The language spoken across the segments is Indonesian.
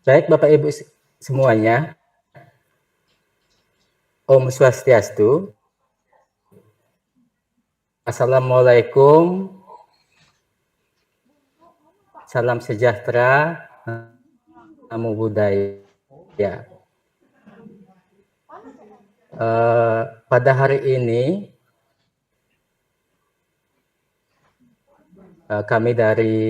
Baik Bapak Ibu semuanya, Om Swastiastu. Assalamualaikum, salam sejahtera, namo buddhaya. Pada hari ini kami dari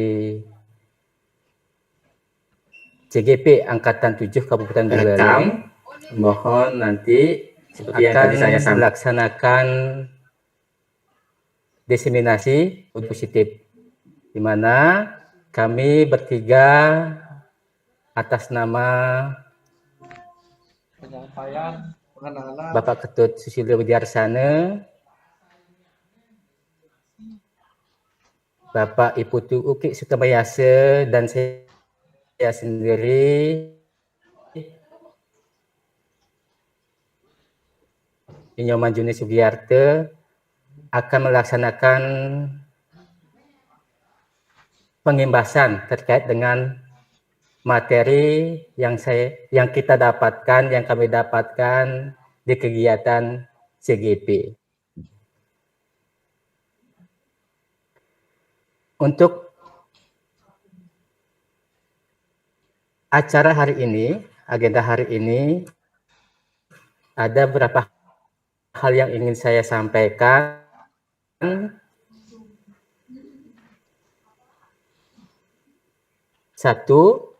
CGP Angkatan 7 Kabupaten Buleleng mohon nanti seperti yang tadi saya sampaikan melaksanakan diseminasi positif, di mana kami bertiga atas nama Bapak Ketut Susilo Widiarsana, Bapak Iputu Uki Sukamayase, dan saya sendiri Inyoman Juni Sugiyarte akan melaksanakan pengimbasan terkait dengan materi yang kami dapatkan di kegiatan CGP. Untuk acara hari ini, agenda hari ini, ada beberapa hal yang ingin saya sampaikan. Satu,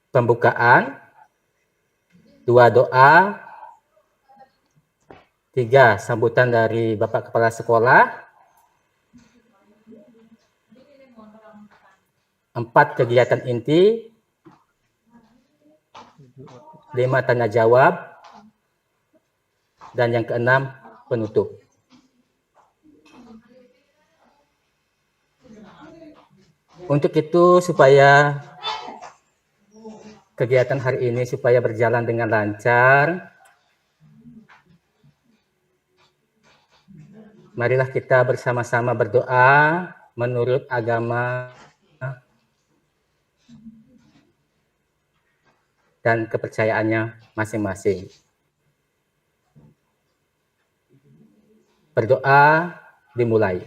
pembukaan. Dua, doa. Tiga, sambutan dari Bapak Kepala Sekolah. Empat, kegiatan inti. 5, tanya jawab. Dan yang keenam, penutup. Untuk itu, supaya kegiatan hari ini supaya berjalan dengan lancar, marilah kita bersama-sama berdoa menurut agama dan kepercayaannya masing-masing. Berdoa dimulai.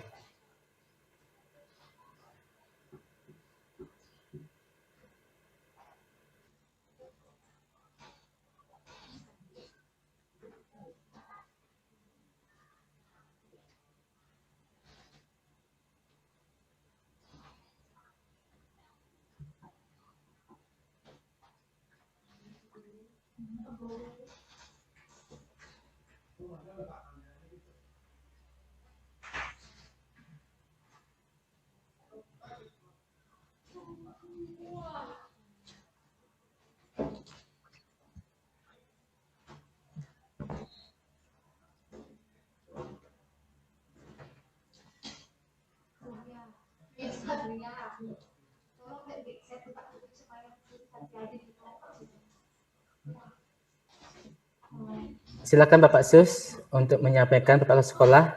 Silakan Bapak Sus untuk menyampaikan Bapak Sekolah.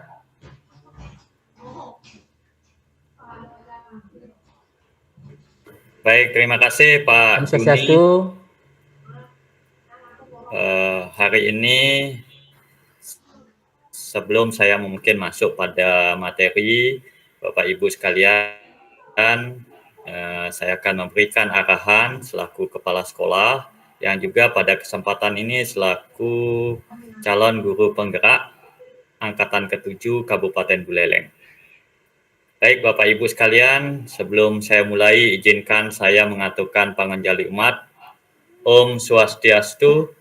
Baik, terima kasih Pak Juni. Hari ini sebelum saya mungkin masuk pada materi, Bapak Ibu sekalian, saya akan memberikan arahan selaku Kepala Sekolah yang juga pada kesempatan ini selaku calon guru penggerak Angkatan ke-7 Kabupaten Buleleng. Baik Bapak Ibu sekalian, sebelum saya mulai izinkan saya mengaturkan panganjali umat. Om Swastiastu.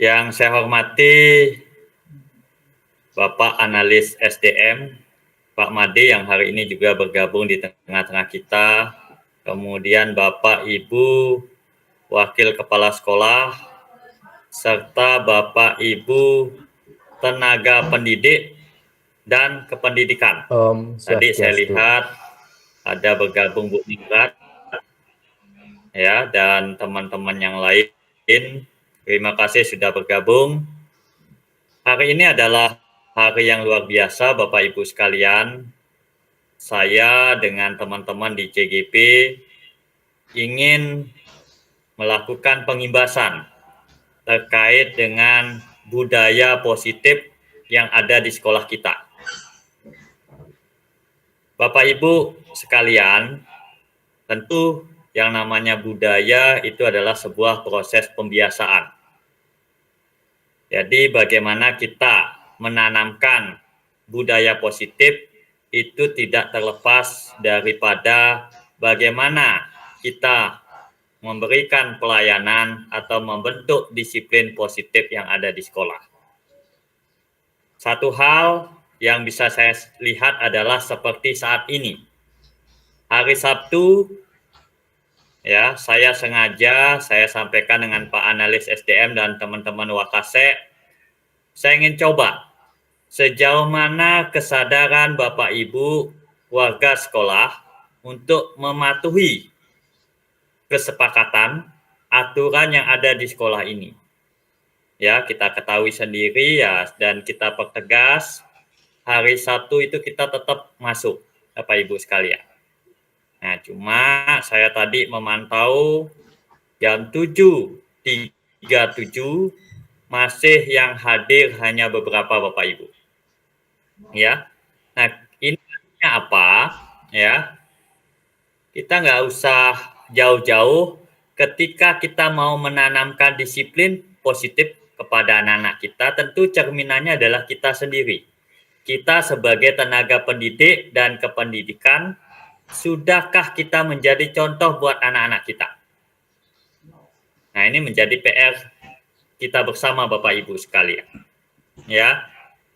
Yang saya hormati Bapak Analis SDM, Pak Made yang hari ini juga bergabung di tengah-tengah kita. Kemudian Bapak Ibu Wakil Kepala Sekolah, serta Bapak Ibu tenaga pendidik dan kependidikan. Tadi saya lihat ada bergabung Bu Ningrat, ya, dan teman-teman yang lain. Terima kasih sudah bergabung. Hari ini adalah hari yang luar biasa Bapak Ibu sekalian. Saya dengan teman-teman di CGP ingin melakukan pengimbasan terkait dengan budaya positif yang ada di sekolah kita. Bapak Ibu sekalian, tentu yang namanya budaya itu adalah sebuah proses pembiasaan. Jadi bagaimana kita menanamkan budaya positif itu tidak terlepas daripada bagaimana kita memberikan pelayanan atau membentuk disiplin positif yang ada di sekolah. Satu hal yang bisa saya lihat adalah seperti saat ini. Hari Sabtu, ya, saya sampaikan dengan Pak Analis SDM dan teman-teman Wakase, saya ingin coba sejauh mana kesadaran Bapak Ibu warga sekolah untuk mematuhi kesepakatan aturan yang ada di sekolah ini. Ya, kita ketahui sendiri ya, dan kita pertegas hari Sabtu itu kita tetap masuk, Bapak Ibu sekalian. Nah, cuma saya tadi memantau jam 7.37 masih yang hadir hanya beberapa Bapak Ibu. Ya, nah ini artinya apa? Ya, kita nggak usah jauh-jauh ketika kita mau menanamkan disiplin positif kepada anak-anak kita, tentu cerminannya adalah kita sendiri. Kita sebagai tenaga pendidik dan kependidikan, sudahkah kita menjadi contoh buat anak-anak kita? Nah, ini menjadi PR kita bersama Bapak Ibu sekalian. Ya.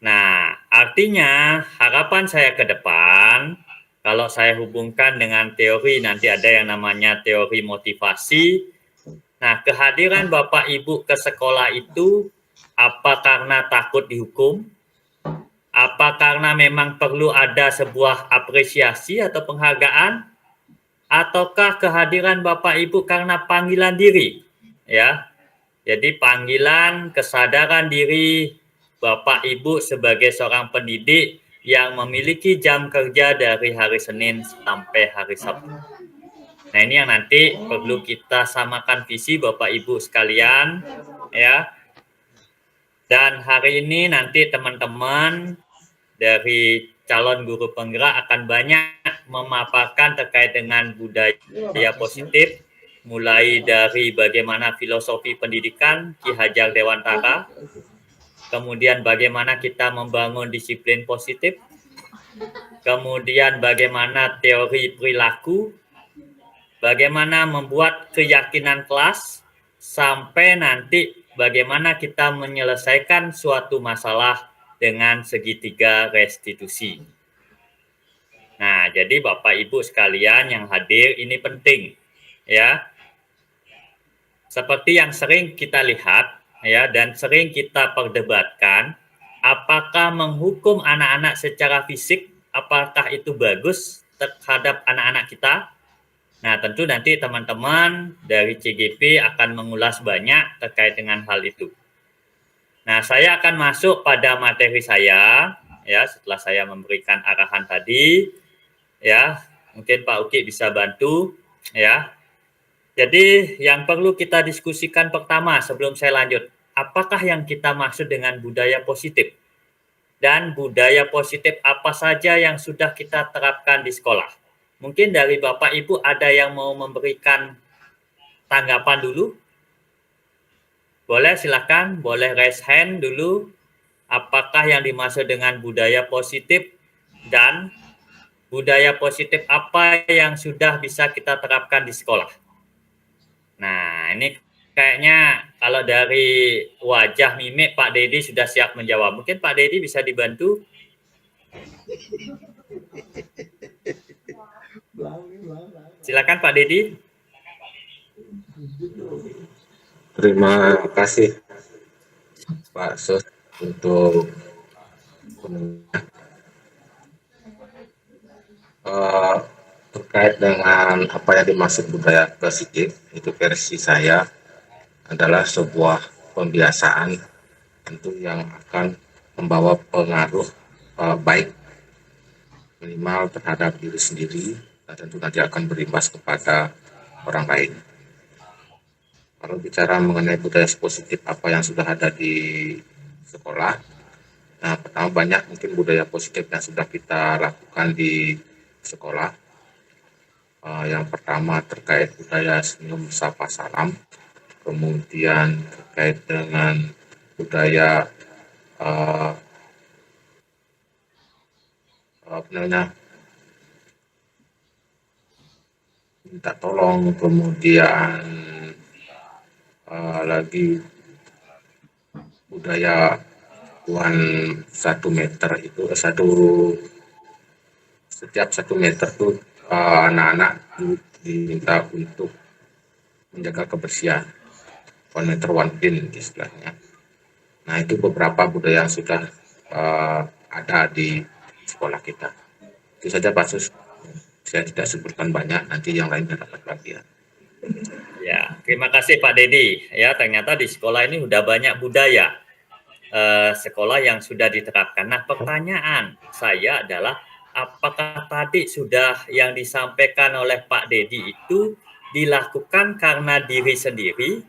Nah, artinya harapan saya ke depan, kalau saya hubungkan dengan teori, nanti ada yang namanya teori motivasi. Nah, kehadiran Bapak Ibu ke sekolah itu apa karena takut dihukum? Apa karena memang perlu ada sebuah apresiasi atau penghargaan? Ataukah kehadiran Bapak Ibu karena panggilan diri? Ya. Jadi panggilan kesadaran diri Bapak Ibu sebagai seorang pendidik yang memiliki jam kerja dari hari Senin sampai hari Sabtu. Nah, ini yang nanti perlu kita samakan visi Bapak Ibu sekalian, ya. Dan hari ini nanti teman-teman dari calon guru penggerak akan banyak memaparkan terkait dengan budaya positif, mulai dari bagaimana filosofi pendidikan Ki Hajar Dewantara, kemudian bagaimana kita membangun disiplin positif, kemudian bagaimana teori perilaku, bagaimana membuat keyakinan kelas, sampai nanti bagaimana kita menyelesaikan suatu masalah dengan segitiga restitusi. Nah, jadi Bapak Ibu sekalian yang hadir ini penting, ya. Seperti yang sering kita lihat, ya, dan sering kita perdebatkan, apakah menghukum anak-anak secara fisik, apakah itu bagus terhadap anak-anak kita? Nah, tentu nanti teman-teman dari CGP akan mengulas banyak terkait dengan hal itu. Nah, saya akan masuk pada materi saya, ya, setelah saya memberikan arahan tadi, ya, mungkin Pak Uki bisa bantu, ya. Jadi, yang perlu kita diskusikan pertama sebelum saya lanjut, apakah yang kita maksud dengan budaya positif? Dan budaya positif apa saja yang sudah kita terapkan di sekolah? Mungkin dari Bapak Ibu ada yang mau memberikan tanggapan dulu? Boleh, silakan. Boleh raise hand dulu. Apakah yang dimaksud dengan budaya positif dan budaya positif apa yang sudah bisa kita terapkan di sekolah? Nah, ini kayaknya kalau dari wajah mimik Pak Dedi sudah siap menjawab. Mungkin Pak Dedi bisa dibantu? Silakan Pak Dedi. Terima kasih Pak Sos untuk terkait dengan apa yang dimaksud budaya positif, itu versi saya adalah sebuah pembiasaan tentu yang akan membawa pengaruh baik minimal terhadap diri sendiri, dan tentu nanti akan berimbas kepada orang lain. Kalau bicara mengenai budaya positif apa yang sudah ada di sekolah, nah pertama banyak mungkin budaya positif yang sudah kita lakukan di sekolah. Yang pertama terkait budaya senyum sapa salam, kemudian terkait dengan budaya apa namanya, minta tolong, kemudian lagi budaya tuan 1 meter itu setiap 1 meter tuh anak-anak diminta untuk menjaga kebersihan, 1 meter 1 pin istilahnya. Nah itu beberapa budaya yang sudah ada di sekolah kita. Itu saja Pak Sus. Saya tidak sebutkan banyak, nanti yang lain dapat bagian. Ya, terima kasih Pak Dedi. Ya, ternyata di sekolah ini sudah banyak budaya sekolah yang sudah diterapkan. Nah, pertanyaan saya adalah apakah tadi sudah yang disampaikan oleh Pak Dedi itu dilakukan karena diri sendiri?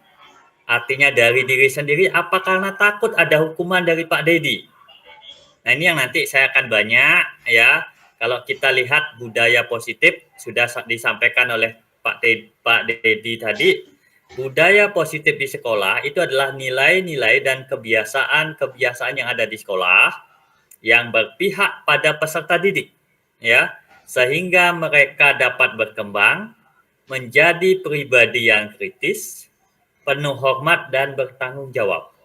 Artinya dari diri sendiri, apa karena takut ada hukuman dari Pak Dedi? Nah, ini yang nanti saya akan banyak ya. Kalau kita lihat budaya positif sudah disampaikan oleh Pak Dedi tadi, budaya positif di sekolah itu adalah nilai-nilai dan kebiasaan-kebiasaan yang ada di sekolah yang berpihak pada peserta didik, ya, sehingga mereka dapat berkembang menjadi pribadi yang kritis, penuh hormat dan bertanggung jawab.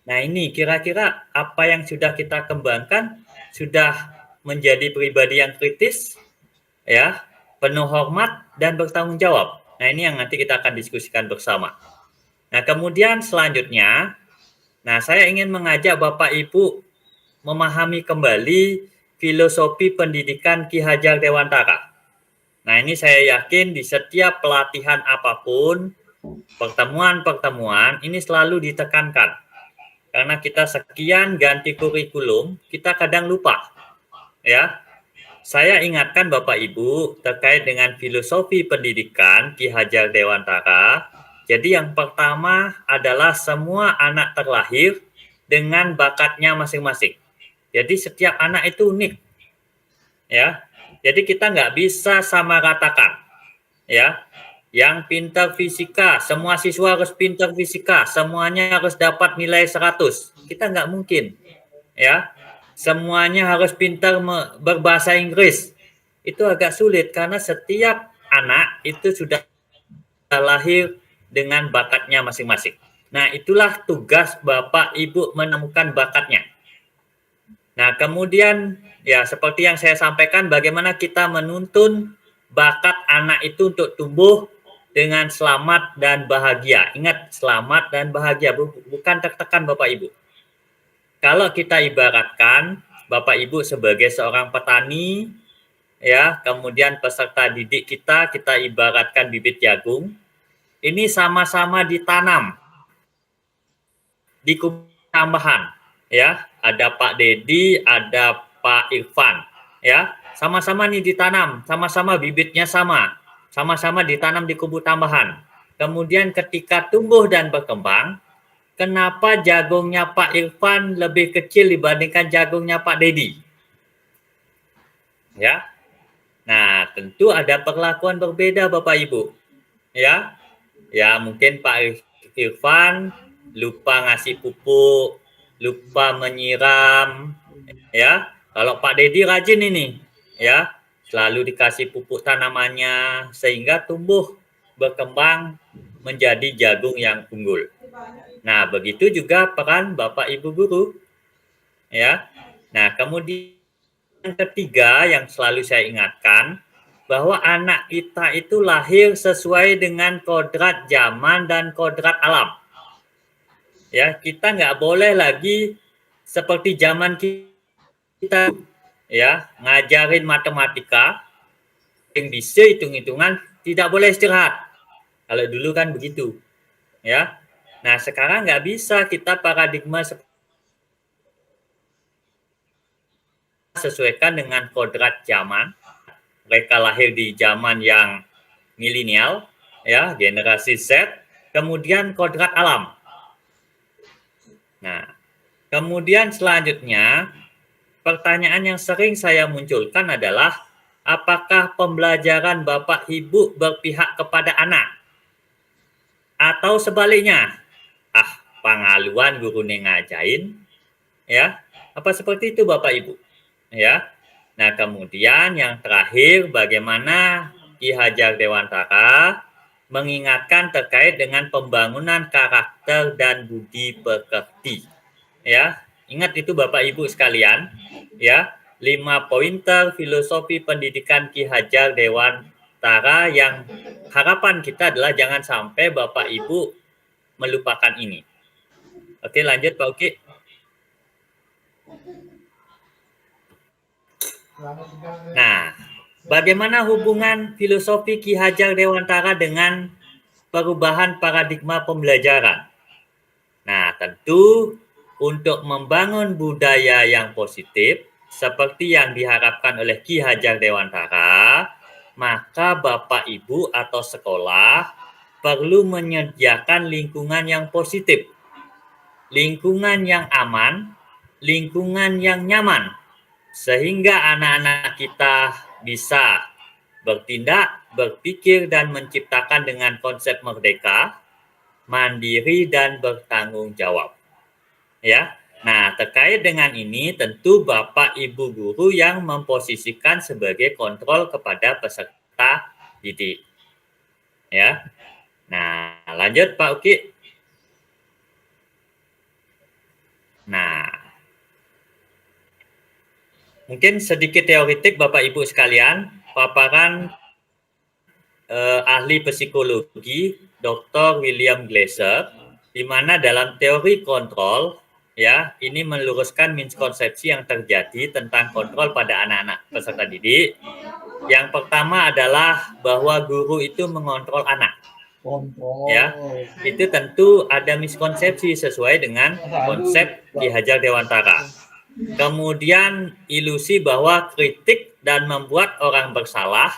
Nah, ini kira-kira apa yang sudah kita kembangkan sudah menjadi pribadi yang kritis, ya, penuh hormat dan bertanggung jawab. Nah, ini yang nanti kita akan diskusikan bersama. Nah, kemudian selanjutnya, nah saya ingin mengajak Bapak Ibu memahami kembali filosofi pendidikan Ki Hajar Dewantara. Nah, ini saya yakin di setiap pelatihan apapun, pertemuan-pertemuan ini selalu ditekankan. Karena kita sekian ganti kurikulum, kita kadang lupa. Ya, saya ingatkan Bapak Ibu terkait dengan filosofi pendidikan Ki Hajar Dewantara. Jadi yang pertama adalah semua anak terlahir dengan bakatnya masing-masing. Jadi setiap anak itu unik. Ya, jadi kita nggak bisa sama ratakan. Ya, yang pintar fisika, semua siswa harus pintar fisika, semuanya harus dapat nilai 100. Kita nggak mungkin. Ya, semuanya harus pintar berbahasa Inggris. Itu agak sulit karena setiap anak itu sudah lahir dengan bakatnya masing-masing. Nah, itulah tugas Bapak Ibu menemukan bakatnya. Nah, kemudian ya seperti yang saya sampaikan, bagaimana kita menuntun bakat anak itu untuk tumbuh dengan selamat dan bahagia. Ingat, selamat dan bahagia, bukan tertekan Bapak Ibu. Kalau kita ibaratkan Bapak Ibu sebagai seorang petani, ya, kemudian peserta didik kita ibaratkan bibit jagung, ini sama-sama ditanam di kubur tambahan, ya. Ada Pak Dedi, ada Pak Irfan, ya. Sama-sama nih ditanam, sama-sama bibitnya sama-sama ditanam di kubur tambahan. Kemudian ketika tumbuh dan berkembang, kenapa jagungnya Pak Irfan lebih kecil dibandingkan jagungnya Pak Dedi? Ya. Nah, tentu ada perlakuan berbeda Bapak Ibu. Ya. Ya, mungkin Pak Irfan lupa ngasih pupuk, lupa menyiram, ya. Kalau Pak Dedi rajin ini, ya, selalu dikasih pupuk tanamannya sehingga tumbuh berkembang menjadi jagung yang unggul. Nah, begitu juga peran Bapak Ibu guru, ya. Nah, kemudian yang ketiga yang selalu saya ingatkan bahwa anak kita itu lahir sesuai dengan kodrat zaman dan kodrat alam. Ya, kita nggak boleh lagi seperti zaman kita, ya, ngajarin matematika, yang bisa hitung-hitungan, tidak boleh istirahat. Kalau dulu kan begitu, ya. Nah, sekarang nggak bisa kita paradigma sesuaikan dengan kodrat zaman. Mereka lahir di zaman yang milenial, ya, generasi Z, kemudian kodrat alam. Nah, kemudian selanjutnya, pertanyaan yang sering saya munculkan adalah, apakah pembelajaran Bapak Ibu berpihak kepada anak? Atau sebaliknya, penghaluan guru ngajain, ya, apa seperti itu Bapak Ibu? Ya. Nah, kemudian yang terakhir, bagaimana Ki Hajar Dewantara mengingatkan terkait dengan pembangunan karakter dan budi pekerti. Ya, ingat itu Bapak Ibu sekalian, ya, 5 pointer filosofi pendidikan Ki Hajar Dewantara yang harapan kita adalah jangan sampai Bapak Ibu melupakan ini. Oke, lanjut Pak Uki. Nah, bagaimana hubungan filosofi Ki Hajar Dewantara dengan perubahan paradigma pembelajaran? Nah, tentu untuk membangun budaya yang positif seperti yang diharapkan oleh Ki Hajar Dewantara, maka Bapak Ibu atau sekolah perlu menyediakan lingkungan yang positif, lingkungan yang aman, lingkungan yang nyaman, sehingga anak-anak kita bisa bertindak, berpikir, dan menciptakan dengan konsep merdeka, mandiri, dan bertanggung jawab. Ya, nah terkait dengan ini tentu Bapak Ibu guru yang memposisikan sebagai kontrol kepada peserta didik. Ya, nah lanjut Pak Uki. Nah, mungkin sedikit teoritik Bapak Ibu sekalian, paparan ahli psikologi Dr. William Glasser, di mana dalam teori kontrol, ya, ini meluruskan miskonsepsi yang terjadi tentang kontrol pada anak-anak peserta didik. Yang pertama adalah bahwa guru itu mengontrol anak. Ya, itu tentu ada miskonsepsi sesuai dengan konsep Ki Hajar Dewantara. Kemudian ilusi bahwa kritik dan membuat orang bersalah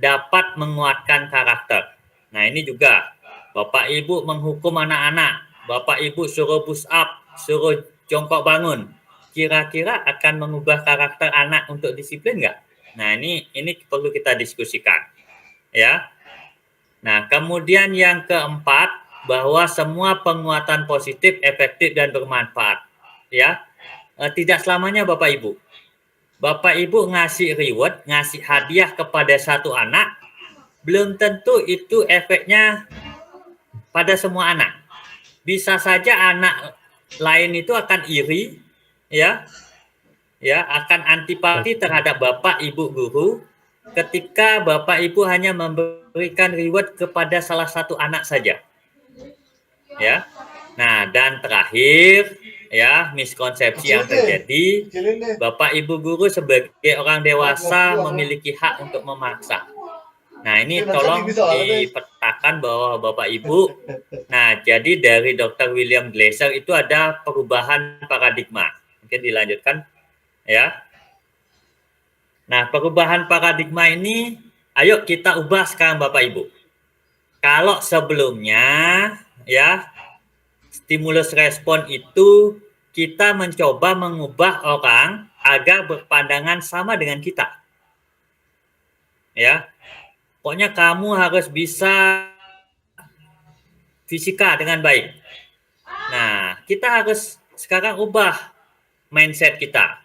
dapat menguatkan karakter. Nah, ini juga Bapak Ibu menghukum anak-anak, Bapak Ibu suruh push up, suruh jongkok bangun, kira-kira akan mengubah karakter anak untuk disiplin nggak? Nah, ini perlu kita diskusikan, ya. Nah, kemudian yang keempat, bahwa semua penguatan positif efektif dan bermanfaat, ya. Tidak selamanya Bapak Ibu. Bapak Ibu ngasih reward, ngasih hadiah kepada satu anak, belum tentu itu efeknya pada semua anak. Bisa saja anak lain itu akan iri, ya, akan antipati terhadap Bapak Ibu guru ketika Bapak Ibu hanya memberikan reward kepada salah satu anak saja. Ya. Nah, dan terakhir, ya, miskonsepsi yang terjadi, Bapak Ibu guru sebagai orang dewasa memiliki hak untuk memaksa. Nah, ini tolong dipetakan bahwa Bapak Ibu, nah, jadi dari Dr. William Glasser itu ada perubahan paradigma. Mungkin dilanjutkan, ya. Nah, perubahan paradigma ini, ayo kita ubah sekarang Bapak Ibu. Kalau sebelumnya, ya, stimulus respon itu kita mencoba mengubah orang agar berpandangan sama dengan kita. Ya. Pokoknya kamu harus bisa fisika dengan baik. Nah, kita harus sekarang ubah mindset kita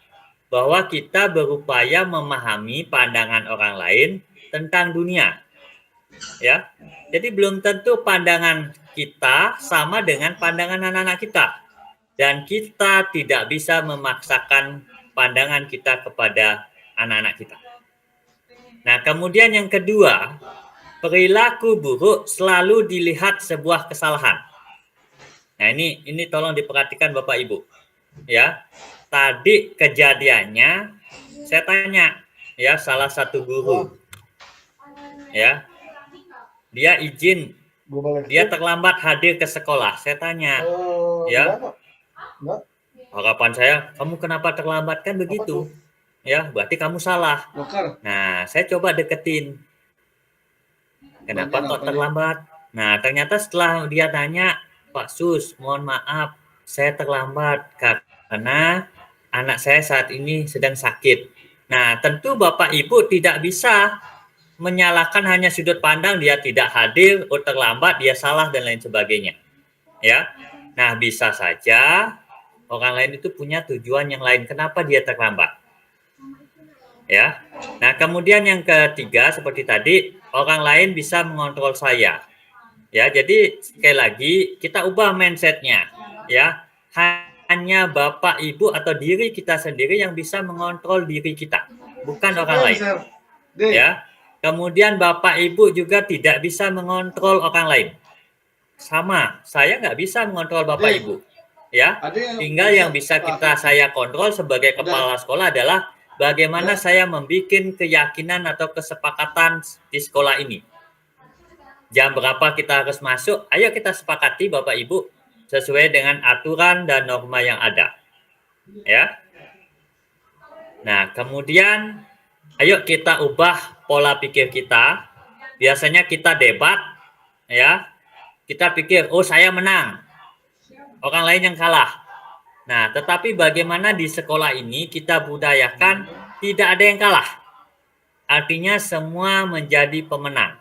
bahwa kita berupaya memahami pandangan orang lain tentang dunia. Ya. Jadi belum tentu pandangan kita sama dengan pandangan anak-anak kita. Dan kita tidak bisa memaksakan pandangan kita kepada anak-anak kita. Nah, kemudian yang kedua, perilaku buruk selalu dilihat sebuah kesalahan. Nah, ini tolong diperhatikan Bapak Ibu. Ya. Tadi kejadiannya saya tanya, ya, salah satu guru. Ya. Dia izin, dia terlambat hadir ke sekolah. Saya tanya, ya, harapan saya, kamu kenapa terlambat? Kan begitu. Ya, berarti kamu salah. Nah, saya coba deketin. Kenapa kok terlambat? Nah, ternyata setelah dia tanya, Pak Sus, mohon maaf, saya terlambat karena anak saya saat ini sedang sakit. Nah, tentu Bapak Ibu tidak bisa menyalahkan hanya sudut pandang dia tidak hadir, oh terlambat, dia salah dan lain sebagainya. Ya. Nah, bisa saja orang lain itu punya tujuan yang lain. Kenapa dia terlambat? Ya. Nah, kemudian yang ketiga seperti tadi, orang lain bisa mengontrol saya. Ya, jadi sekali lagi kita ubah mindsetnya. Ya, hanya Bapak Ibu atau diri kita sendiri yang bisa mengontrol diri kita, bukan orang lain. Ya. Kemudian Bapak Ibu juga tidak bisa mengontrol orang lain. Sama, saya nggak bisa mengontrol Bapak Ibu. Ya, tinggal yang bisa saya kontrol sebagai kepala sekolah adalah bagaimana saya membuat keyakinan atau kesepakatan di sekolah ini. Jam berapa kita harus masuk? Ayo kita sepakati Bapak Ibu sesuai dengan aturan dan norma yang ada. Ya. Nah, kemudian ayo kita ubah pola pikir kita. Biasanya kita debat, ya. Kita pikir, oh saya menang, orang lain yang kalah. Nah, tetapi bagaimana di sekolah ini kita budayakan tidak ada yang kalah. Artinya semua menjadi pemenang.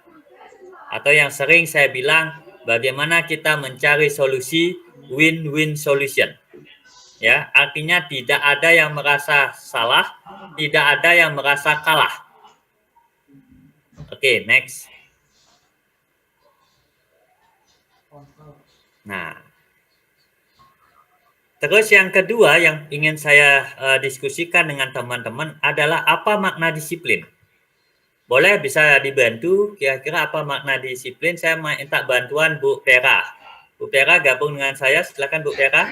Atau yang sering saya bilang, bagaimana kita mencari solusi win-win solution. Ya, artinya tidak ada yang merasa salah, tidak ada yang merasa kalah. Oke, next. Nah, terus yang kedua yang ingin saya diskusikan dengan teman-teman adalah apa makna disiplin. Boleh bisa dibantu kira-kira apa makna disiplin? Saya minta bantuan Bu Vera. Bu Vera gabung dengan saya, silakan Bu Vera.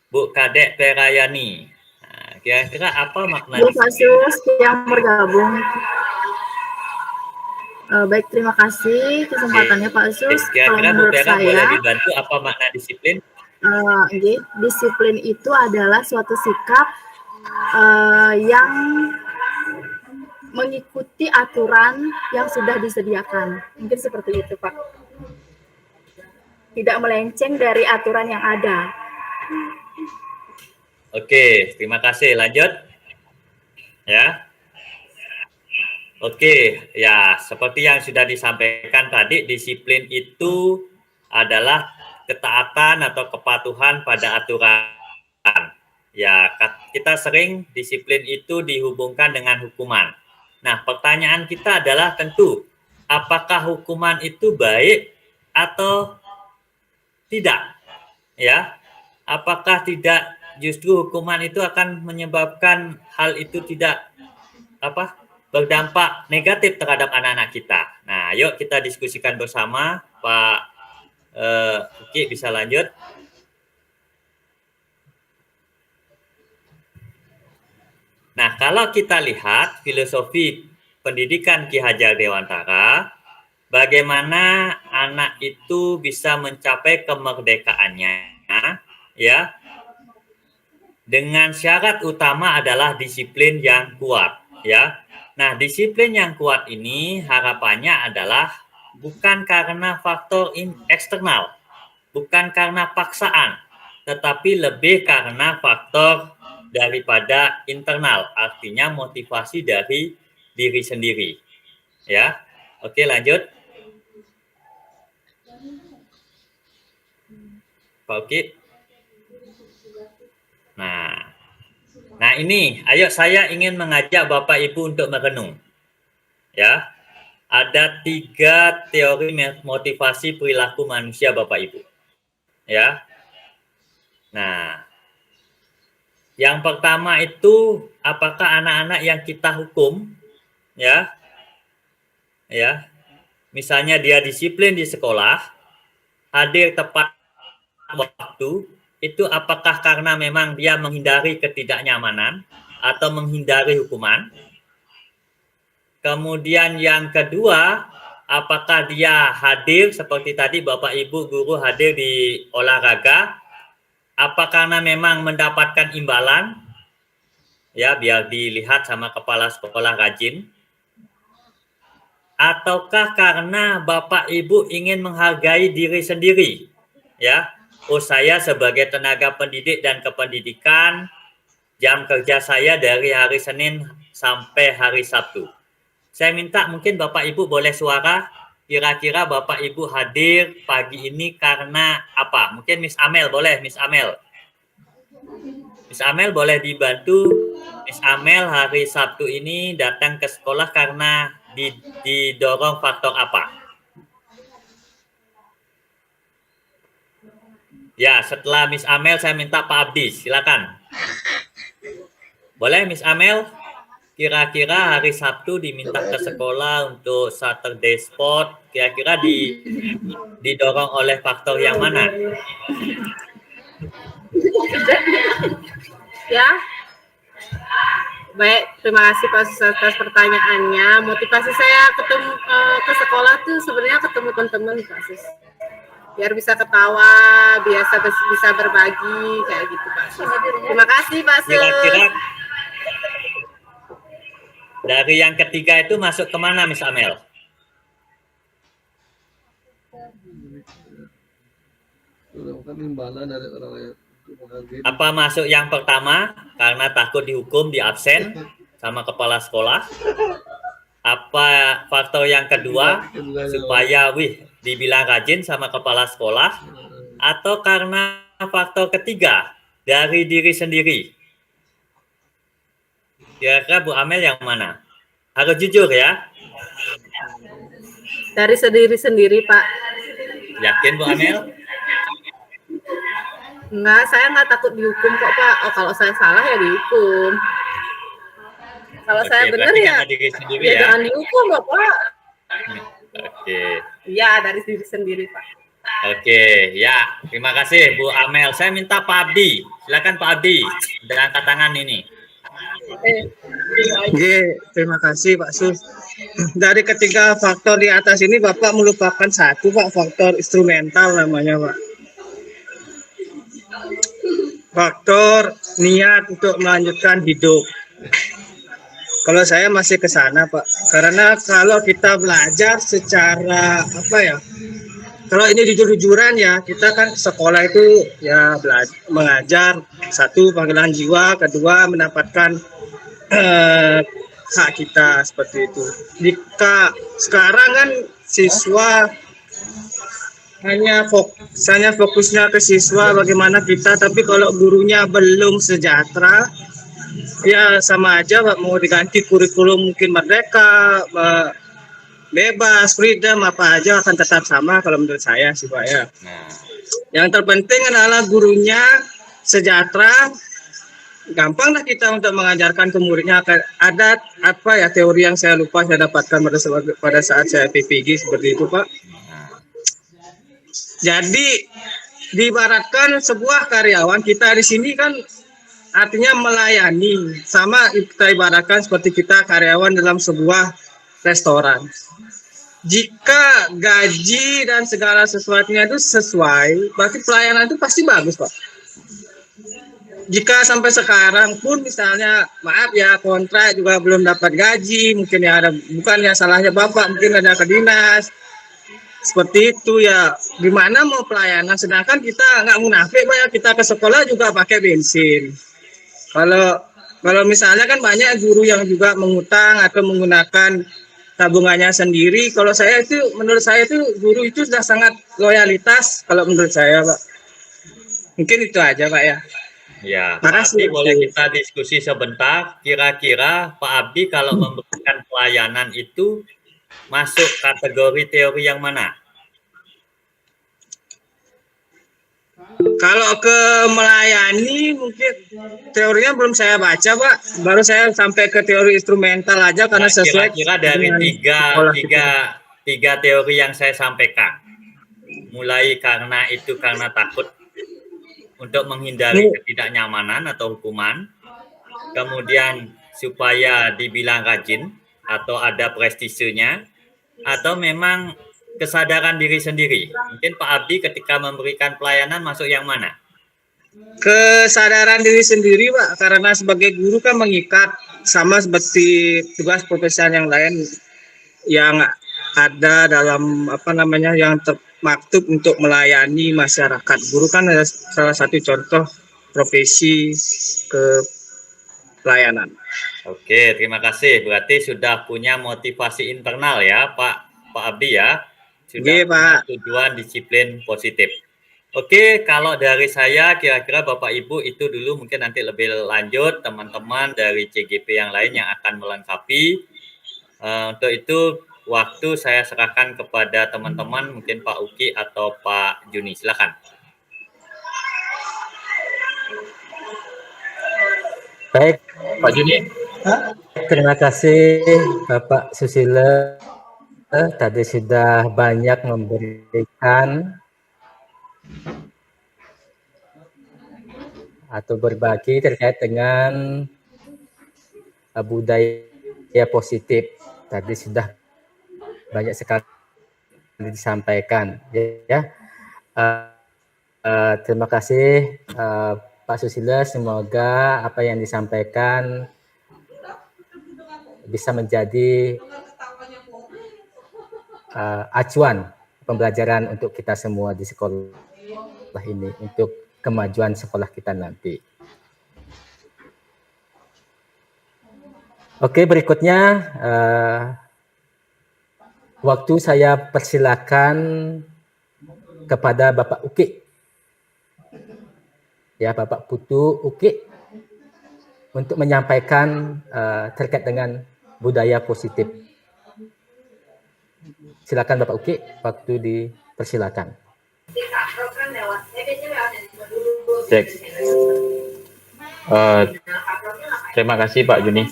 Bu Kadek Perayani. Nah, kira-kira apa makna Bu Pak Sus yang bergabung. Baik, terima kasih kesempatannya Pak Sus. Kira-kira Bu Vera boleh dibantu apa makna disiplin? Disiplin itu adalah suatu sikap yang mengikuti aturan yang sudah disediakan. Mungkin seperti itu, Pak. Tidak melenceng dari aturan yang ada. Oke, terima kasih. Lanjut. Ya. Oke, ya seperti yang sudah disampaikan tadi, disiplin itu adalah ketaatan atau kepatuhan pada aturan. Ya, kita sering disiplin itu dihubungkan dengan hukuman. Nah, pertanyaan kita adalah tentu, apakah hukuman itu baik atau tidak? Ya, apakah tidak justru hukuman itu akan menyebabkan hal itu tidak berdampak negatif terhadap anak-anak kita. Nah, yuk kita diskusikan bersama. Pak Uki bisa lanjut. Nah, kalau kita lihat filosofi pendidikan Ki Hajar Dewantara, bagaimana anak itu bisa mencapai kemerdekaannya, ya, dengan syarat utama adalah disiplin yang kuat, ya. Nah, disiplin yang kuat ini harapannya adalah bukan karena faktor eksternal, bukan karena paksaan, tetapi lebih karena faktor daripada internal, artinya motivasi dari diri sendiri. Ya, oke lanjut. Pak Uki. Nah ini, ayo saya ingin mengajak Bapak Ibu untuk merenung. Ya, ada 3 teori motivasi perilaku manusia Bapak Ibu. Ya, nah, yang pertama itu apakah anak-anak yang kita hukum, ya, misalnya dia disiplin di sekolah, hadir tepat waktu, itu apakah karena memang dia menghindari ketidaknyamanan atau menghindari hukuman? Kemudian yang kedua, apakah dia hadir seperti tadi Bapak Ibu guru hadir di olahraga, apa karena memang mendapatkan imbalan? ya biar dilihat sama kepala sekolah rajin, ataukah karena Bapak Ibu ingin menghargai diri sendiri, ya? Oh, saya sebagai tenaga pendidik dan kependidikan, jam kerja saya dari hari Senin sampai hari Sabtu. Saya minta mungkin Bapak Ibu boleh suara, kira-kira Bapak Ibu hadir pagi ini karena apa? Mungkin Miss Amel boleh, Miss Amel. Miss Amel boleh dibantu. Miss Amel hari Sabtu ini datang ke sekolah karena didorong faktor apa? Ya, setelah Miss Amel saya minta Pak Abdi, silakan. Boleh Miss Amel? Kira-kira hari Sabtu diminta ke sekolah untuk Saturday Sport, kira-kira didorong oleh faktor yang mana? Ya, baik, terima kasih Pak Sus atas pertanyaannya. Motivasi saya ketemu ke sekolah tuh sebenarnya ketemu teman-teman Pak Sus. Biar bisa ketawa, bisa berbagi kayak gitu Pak Sus. Terima kasih Pak Sus. Kira-kira dari yang ketiga itu masuk kemana Miss Amel? Apa masuk yang pertama karena takut dihukum, di absen sama kepala sekolah? Apa faktor yang kedua supaya dibilang rajin sama kepala sekolah? Atau karena faktor ketiga dari diri sendiri? Kira-kira Bu Amel yang mana? Harus jujur ya. Dari sendiri Pak. Yakin Bu Amel? Enggak, saya nggak takut dihukum kok Pak. Oh, kalau saya salah ya dihukum. Kalau Oke, saya benar ya, diri sendiri ya ya. jangan dihukum loh Pak. Oke. Iya, dari diri sendiri Pak. Oke, ya. Terima kasih Bu Amel. Saya minta Pak Abdi. Silakan Pak Abdi. Sudah angkat tangan ini. Oke, terima kasih Pak Sus. Dari ketiga faktor di atas ini Bapak melupakan satu Pak, faktor instrumental namanya Pak. Faktor niat untuk melanjutkan hidup. Kalau saya masih ke sana Pak, karena kalau kita belajar secara apa ya, kalau ini jujur-jujuran ya, kita kan sekolah itu ya mengajar, satu panggilan jiwa, kedua mendapatkan hak kita seperti itu. Jika sekarang kan siswa hanya fokusnya ke siswa bagaimana kita, tapi kalau gurunya belum sejahtera, ya sama aja Pak, mau diganti kurikulum mungkin merdeka, bebas, freedom, apa aja akan tetap sama kalau menurut saya sih Pak ya. Yang terpenting adalah gurunya sejahtera. Gampang lah kita untuk mengajarkan ke muridnya. Ada apa ya teori yang saya lupa saya dapatkan pada saat saya PPG seperti itu Pak. Jadi diibaratkan sebuah karyawan kita di sini kan artinya melayani, sama kita ibaratkan seperti kita karyawan dalam sebuah restoran. Jika gaji dan segala sesuatunya itu sesuai, berarti pelayanan itu pasti bagus Pak. Jika sampai sekarang pun misalnya maaf ya kontrak juga belum dapat gaji, mungkin ya ada, bukan ya salahnya Bapak, mungkin ada ke dinas seperti itu ya, gimana mau pelayanan sedangkan kita nggak munafik Pak ya, kita ke sekolah juga pakai bensin. Kalau misalnya kan banyak guru yang juga mengutang atau menggunakan tabungannya sendiri. Kalau saya itu, menurut saya itu guru itu sudah sangat loyalitas kalau menurut saya Pak. Mungkin itu aja Pak ya. Ya, Pak Abdi boleh kita diskusi sebentar. Kira-kira Pak Abdi kalau memberikan pelayanan itu masuk kategori teori yang mana? Kalau ke melayani mungkin teorinya belum saya baca Pak, baru saya sampai ke teori instrumental aja karena sesuai. Kira-kira dari tiga teori yang saya sampaikan, mulai karena takut untuk menghindari ketidaknyamanan atau hukuman, kemudian supaya dibilang rajin atau ada prestisenya, atau memang kesadaran diri sendiri. Mungkin Pak Abdi ketika memberikan pelayanan masuk yang mana? Kesadaran diri sendiri, Pak, karena sebagai guru kan mengikat, sama seperti tugas profesional yang lain yang ada dalam yang termaktub untuk melayani masyarakat. Guru kan adalah salah satu contoh profesi ke pelayanan. Oke, terima kasih. Berarti sudah punya motivasi internal ya, Pak Abdi ya. Sudah Oke, punya Pak. tujuan disiplin positif. Oke, kalau dari saya kira-kira Bapak Ibu itu dulu, mungkin nanti lebih lanjut teman-teman dari CGP yang lain yang akan melengkapi. Untuk itu waktu saya serahkan kepada teman-teman, mungkin Pak Uki atau Pak Juni, silakan. Baik, Pak Juni. terima kasih Bapak Susilo. Tadi sudah banyak memberikan atau berbagi terkait dengan budaya positif. Tadi sudah banyak sekali disampaikan. Ya, terima kasih Pak Susilo. Semoga apa yang disampaikan bisa menjadi acuan pembelajaran untuk kita semua di sekolah ini, untuk kemajuan sekolah kita nanti. Oke, berikutnya waktu saya persilakan kepada Bapak Uki. Ya, Bapak Putu Uki untuk menyampaikan terkait dengan budaya positif. Silakan Bapak Uki, waktu dipersilakan. Cek. Terima kasih Pak Juni.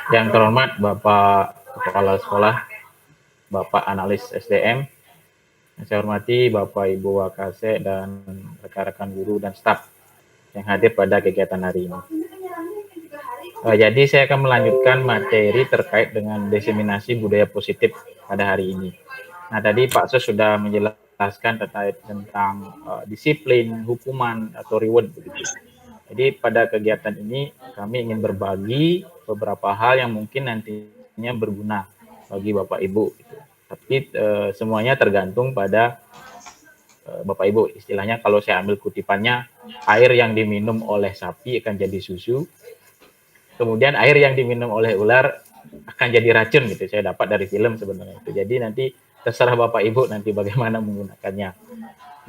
Yang terhormat Bapak Kepala Sekolah, Bapak Analis SDM, yang saya hormati Bapak Ibu Wakase dan rekan-rekan guru dan staf yang hadir pada kegiatan hari ini. Jadi saya akan melanjutkan materi terkait dengan diseminasi budaya positif pada hari ini. Nah, tadi Pak Sus sudah menjelaskan terkait tentang disiplin, hukuman, atau reward begitu. Jadi pada kegiatan ini kami ingin berbagi beberapa hal yang mungkin nantinya berguna bagi Bapak Ibu. Gitu. Tapi semuanya tergantung pada Bapak Ibu. Istilahnya kalau saya ambil kutipannya, air yang diminum oleh sapi akan jadi susu. Kemudian air yang diminum oleh ular akan jadi racun gitu. Saya dapat dari film sebenarnya itu. Jadi nanti terserah Bapak Ibu nanti bagaimana menggunakannya.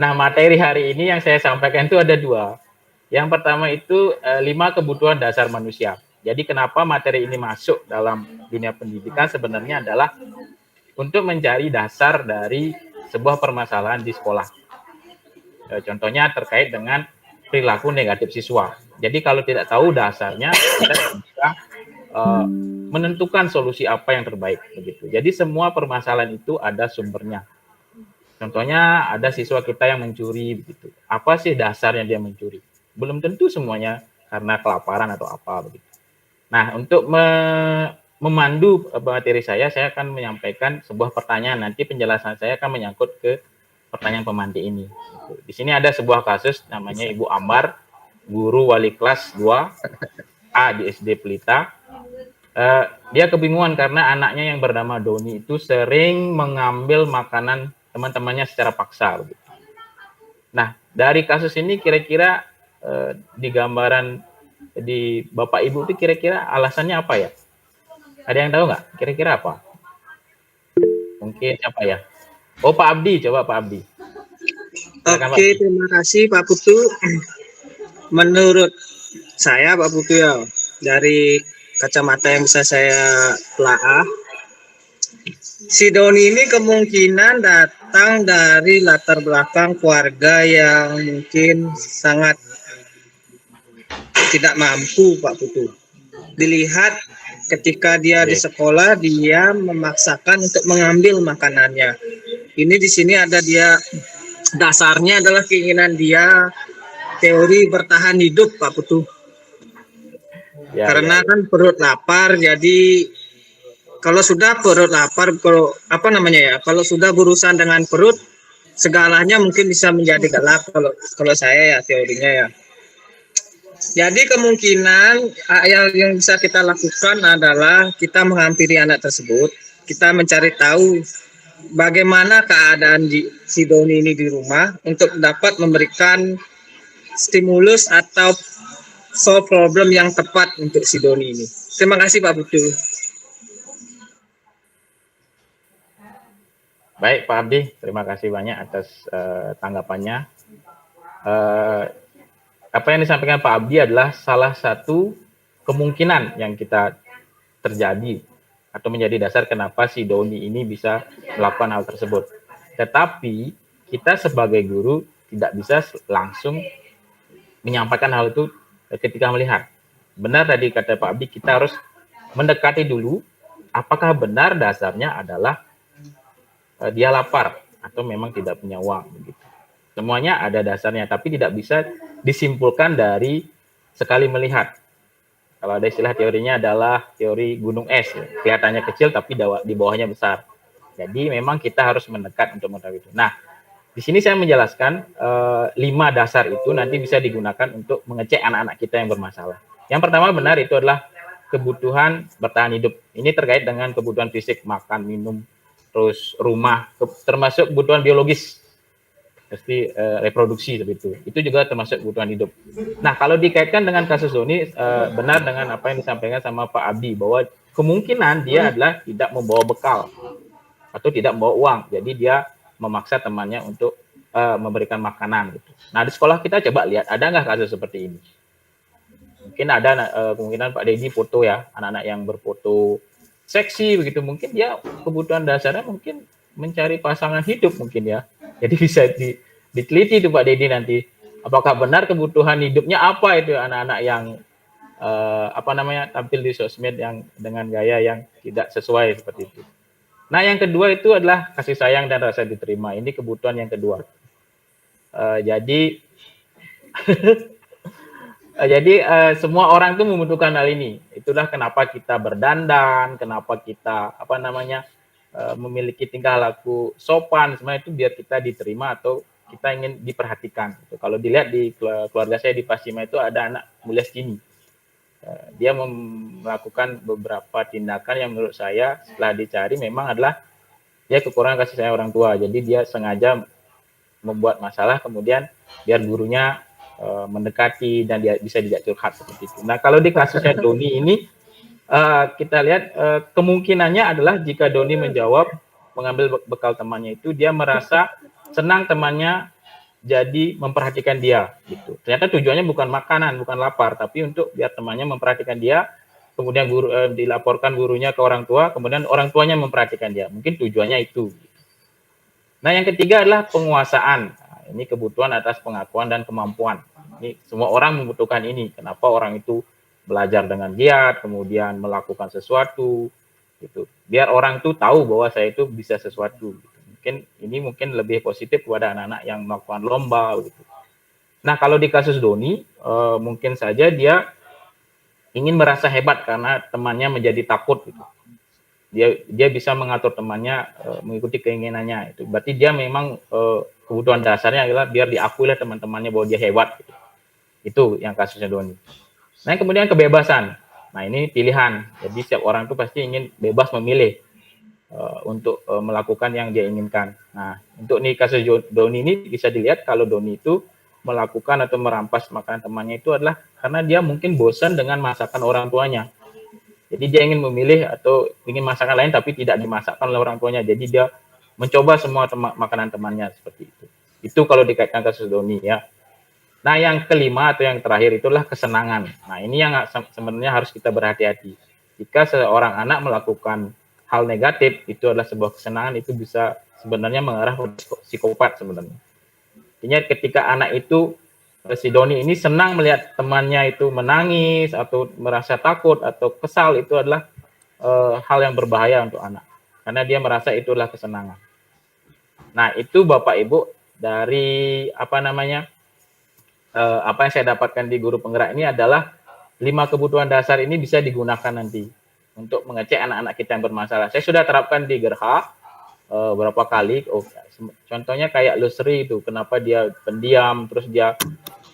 Nah, materi hari ini yang saya sampaikan itu ada 2. Yang pertama itu 5 kebutuhan dasar manusia. Jadi kenapa materi ini masuk dalam dunia pendidikan sebenarnya adalah untuk mencari dasar dari sebuah permasalahan di sekolah. Contohnya terkait dengan perilaku negatif siswa. Jadi kalau tidak tahu dasarnya, kita bisa menentukan solusi apa yang terbaik begitu. Jadi semua permasalahan itu ada sumbernya. Contohnya ada siswa kita yang mencuri begitu. Apa sih dasarnya dia mencuri? Belum tentu semuanya karena kelaparan atau apa begitu. Nah, untuk memandu materi saya akan menyampaikan sebuah pertanyaan. Nanti penjelasan saya akan menyangkut ke pertanyaan pemantik ini. Di sini ada sebuah kasus namanya Ibu Ambar, guru wali kelas 2A di SD Pelita. Dia kebingungan karena anaknya yang bernama Doni itu sering mengambil makanan teman-temannya secara paksa. Begitu. Nah, dari kasus ini kira-kira di gambaran di Bapak Ibu itu kira-kira alasannya apa ya? Ada yang tahu nggak? Kira-kira apa? Mungkin apa ya? Oh, Pak Abdi, coba Pak Abdi. Oke, terima kasih Pak Putu. Menurut saya Pak Putu ya, dari kacamata yang bisa saya telaah, si Doni ini kemungkinan datang dari latar belakang keluarga yang mungkin sangat tidak mampu Pak Putu. Dilihat ketika dia di sekolah, dia memaksakan untuk mengambil makanannya. Ini di sini ada dia, dasarnya adalah keinginan dia teori bertahan hidup Pak Putu. Karena kan perut lapar, jadi kalau sudah perut lapar, kalau sudah berurusan dengan perut, segalanya mungkin bisa menjadi gelap kalau saya ya teorinya ya. Jadi kemungkinan yang bisa kita lakukan adalah kita menghampiri anak tersebut, kita mencari tahu bagaimana keadaan si Doni ini di rumah untuk dapat memberikan stimulus atau solve problem yang tepat untuk si Doni ini. Terima kasih Pak Putu. Baik Pak Abdi, terima kasih banyak atas tanggapannya. Apa yang disampaikan Pak Abdi adalah salah satu kemungkinan yang kita terjadi atau menjadi dasar kenapa si Doni ini bisa melakukan hal tersebut. Tetapi kita sebagai guru tidak bisa langsung menyampaikan hal itu ketika melihat. Benar tadi kata Pak Abdi, kita harus mendekati dulu apakah benar dasarnya adalah dia lapar atau memang tidak punya uang begitu. Semuanya ada dasarnya, tapi tidak bisa disimpulkan dari sekali melihat. Kalau ada istilah teorinya adalah teori gunung es, kelihatannya kecil tapi di bawahnya besar. Jadi memang kita harus mendekat untuk mengetahui itu. Nah, di sini saya menjelaskan 5 dasar itu nanti bisa digunakan untuk mengecek anak-anak kita yang bermasalah. Yang pertama benar itu adalah kebutuhan bertahan hidup. Ini terkait dengan kebutuhan fisik, makan, minum, terus rumah, termasuk kebutuhan biologis, pasti reproduksi seperti itu. Itu juga termasuk kebutuhan hidup. Nah, kalau dikaitkan dengan kasus Doni, benar dengan apa yang disampaikan sama Pak Abdi bahwa kemungkinan dia adalah tidak membawa bekal atau tidak membawa uang. Jadi dia memaksa temannya untuk memberikan makanan gitu. Nah, di sekolah kita coba lihat ada nggak kasus seperti ini? Mungkin ada kemungkinan Pak Dedi foto ya, anak-anak yang berfoto seksi begitu, mungkin dia kebutuhan dasarnya mungkin mencari pasangan hidup mungkin ya. Jadi bisa diteliti itu Pak Dedi nanti apakah benar kebutuhan hidupnya apa itu anak-anak yang tampil di sosmed yang dengan gaya yang tidak sesuai seperti itu. Nah, yang kedua itu adalah kasih sayang dan rasa diterima. Ini kebutuhan yang kedua. Jadi semua orang itu membutuhkan hal ini. Itulah kenapa kita berdandan, kenapa kita memiliki tingkah laku sopan, semuanya itu biar kita diterima atau kita ingin diperhatikan. Kalau dilihat di keluarga saya di Pasima itu ada anak Mulia Kini. Dia melakukan beberapa tindakan yang menurut saya setelah dicari memang adalah dia kekurangan kasih sayang orang tua. Jadi dia sengaja membuat masalah kemudian biar gurunya mendekati dan dia bisa diajak curhat seperti itu. Nah, kalau di kasusnya Doni ini kita lihat kemungkinannya adalah jika Doni menjawab mengambil bekal temannya itu dia merasa senang temannya jadi memperhatikan dia gitu. Ternyata tujuannya bukan makanan, bukan lapar, tapi untuk biar temannya memperhatikan dia, kemudian dilaporkan gurunya ke orang tua, kemudian orang tuanya memperhatikan dia. Mungkin tujuannya itu. Nah, yang ketiga adalah penguasaan. Ini kebutuhan atas pengakuan dan kemampuan. Ini semua orang membutuhkan ini. Kenapa orang itu belajar dengan giat, kemudian melakukan sesuatu, gitu. Biar orang itu tahu bahwa saya itu bisa sesuatu. Gitu. Mungkin lebih positif kepada anak-anak yang melakukan lomba. Gitu. Nah, kalau di kasus Doni, mungkin saja dia ingin merasa hebat karena temannya menjadi takut. Gitu. Dia bisa mengatur temannya mengikuti keinginannya. Itu berarti dia memang kebutuhan dasarnya adalah biar diakui oleh teman-temannya bahwa dia hebat. Gitu. Itu yang kasusnya Doni. Nah, kemudian kebebasan. Nah, ini pilihan. Jadi setiap orang itu pasti ingin bebas memilih untuk melakukan yang dia inginkan. Nah, untuk nih kasus Doni ini bisa dilihat kalau Doni itu melakukan atau merampas makanan temannya itu adalah karena dia mungkin bosan dengan masakan orang tuanya. Jadi dia ingin memilih atau ingin masakan lain tapi tidak dimasakkan oleh orang tuanya. Jadi dia mencoba semua makanan temannya seperti itu. Itu kalau dikaitkan kasus Doni ya. Nah, yang kelima atau yang terakhir itulah kesenangan. Nah, ini yang sebenarnya harus kita berhati-hati. Jika seorang anak melakukan hal negatif, itu adalah sebuah kesenangan, itu bisa sebenarnya mengarah ke psikopat sebenarnya. Artinya ketika anak itu, si Doni ini senang melihat temannya itu menangis, atau merasa takut, atau kesal, itu adalah hal yang berbahaya untuk anak. Karena dia merasa itu adalah kesenangan. Nah, itu Bapak Ibu, dari apa yang saya dapatkan di Guru Penggerak ini adalah 5 kebutuhan dasar ini bisa digunakan nanti untuk mengecek anak-anak kita yang bermasalah. Saya sudah terapkan di Gerha, berapa kali. Contohnya kayak Lusri itu, kenapa dia pendiam, terus dia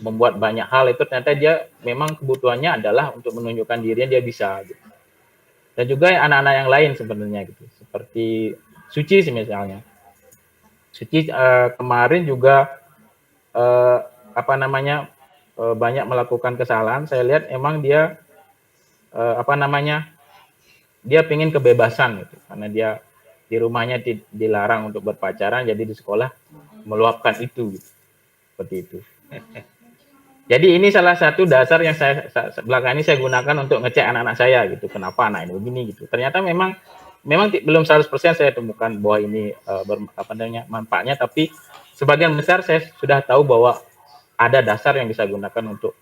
membuat banyak hal, itu ternyata dia memang kebutuhannya adalah untuk menunjukkan dirinya dia bisa. Gitu. Dan juga anak-anak yang lain sebenarnya gitu, seperti Suci misalnya. Suci kemarin juga banyak melakukan kesalahan. Saya lihat emang dia dia pengen kebebasan gitu, karena dia di rumahnya dilarang untuk berpacaran, jadi di sekolah meluapkan itu gitu. Seperti itu. Jadi ini salah satu dasar yang saya belakangan ini saya gunakan untuk ngecek anak-anak saya gitu, kenapa anak ini begini gitu. Ternyata memang belum 100% saya temukan bahwa ini manfaatnya, tapi sebagian besar saya sudah tahu bahwa ada dasar yang bisa gunakan untuk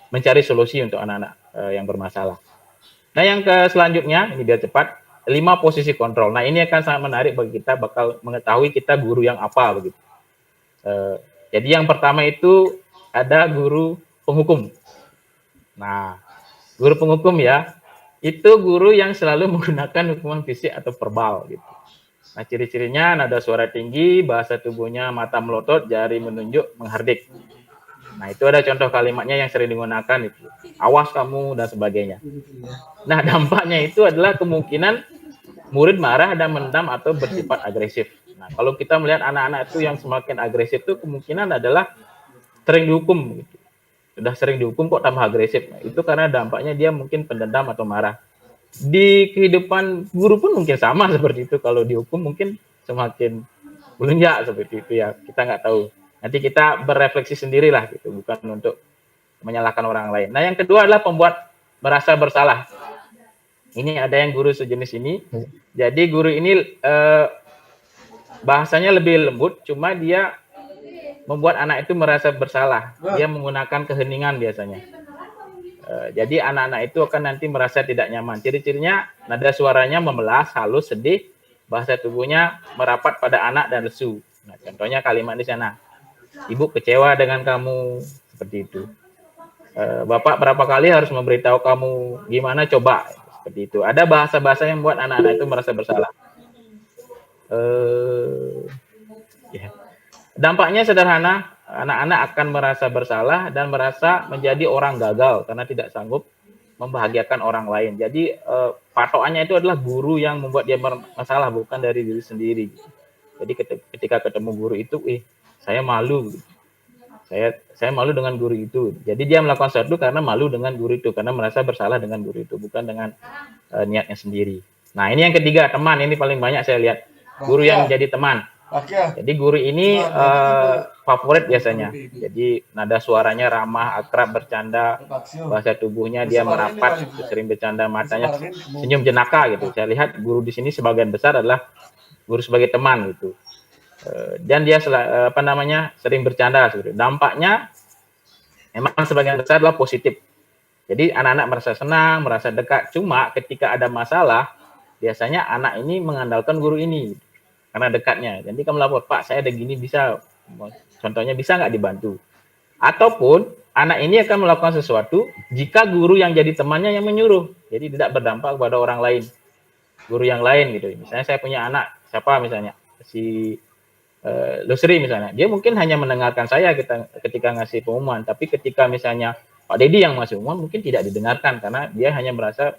mencari solusi untuk anak-anak yang bermasalah. Nah, yang selanjutnya ini biar cepat, 5 posisi kontrol. Nah, ini akan sangat menarik bagi kita, bakal mengetahui kita guru yang apa begitu. Jadi yang pertama itu ada guru penghukum. Nah, guru penghukum ya, itu guru yang selalu menggunakan hukuman fisik atau verbal gitu. Nah, ciri-cirinya nada suara tinggi, bahasa tubuhnya mata melotot, jari menunjuk, menghardik. Nah, itu ada contoh kalimatnya yang sering digunakan itu. Awas kamu dan sebagainya. Nah, dampaknya itu adalah kemungkinan murid marah dan mendam atau bersifat agresif. Nah, kalau kita melihat anak-anak itu yang semakin agresif itu kemungkinan adalah sering dihukum gitu. Sudah sering dihukum kok tambah agresif. Nah, itu karena dampaknya dia mungkin pendendam atau marah. Di kehidupan guru pun mungkin sama seperti itu. Kalau dihukum mungkin semakin melunjak seperti itu ya. Kita nggak tahu. Nanti kita berefleksi sendirilah gitu, bukan untuk menyalahkan orang lain. Nah, yang kedua adalah pembuat merasa bersalah. Ini ada yang guru sejenis ini. Jadi guru ini bahasanya lebih lembut, cuma dia membuat anak itu merasa bersalah. Dia menggunakan keheningan biasanya. Jadi anak-anak itu akan nanti merasa tidak nyaman. Ciri-cirinya nada suaranya memelas, halus, sedih, bahasa tubuhnya merapat pada anak dan lesu. Nah, contohnya kalimat di sana. Ibu kecewa dengan kamu, seperti itu. Bapak berapa kali harus memberitahu kamu, gimana coba, seperti itu. Ada bahasa-bahasa yang membuat anak-anak itu merasa bersalah. Dampaknya sederhana, anak-anak akan merasa bersalah dan merasa menjadi orang gagal karena tidak sanggup membahagiakan orang lain. Jadi patokannya itu adalah guru yang membuat dia bermasalah, bukan dari diri sendiri. Jadi ketika ketemu guru itu, saya malu. Saya malu dengan guru itu. Jadi dia melakukan sesuatu karena malu dengan guru itu, karena merasa bersalah dengan guru itu, bukan dengan niatnya sendiri. Nah, ini yang ketiga, teman. Ini paling banyak saya lihat. Guru yang menjadi teman. Jadi guru ini favorit biasanya. Jadi nada suaranya ramah, akrab, bercanda, bahasa tubuhnya dia merapat, sering bercanda, matanya senyum jenaka gitu. Saya lihat guru di sini sebagian besar adalah guru sebagai teman gitu. Dan dia sering bercanda gitu. Dampaknya memang sebagian besar adalah positif. Jadi anak-anak merasa senang, merasa dekat. Cuma ketika ada masalah, biasanya anak ini mengandalkan guru ini karena dekatnya. Jadi kamu lapor, Pak, saya ada gini, bisa, contohnya bisa nggak dibantu? Ataupun anak ini akan melakukan sesuatu jika guru yang jadi temannya yang menyuruh. Jadi tidak berdampak kepada orang lain, guru yang lain gitu. Misalnya saya punya anak, siapa misalnya si Lusri misalnya, dia mungkin hanya mendengarkan saya ketika ngasih pengumuman, tapi ketika misalnya Pak Dedi yang ngasih pengumuman mungkin tidak didengarkan karena dia hanya merasa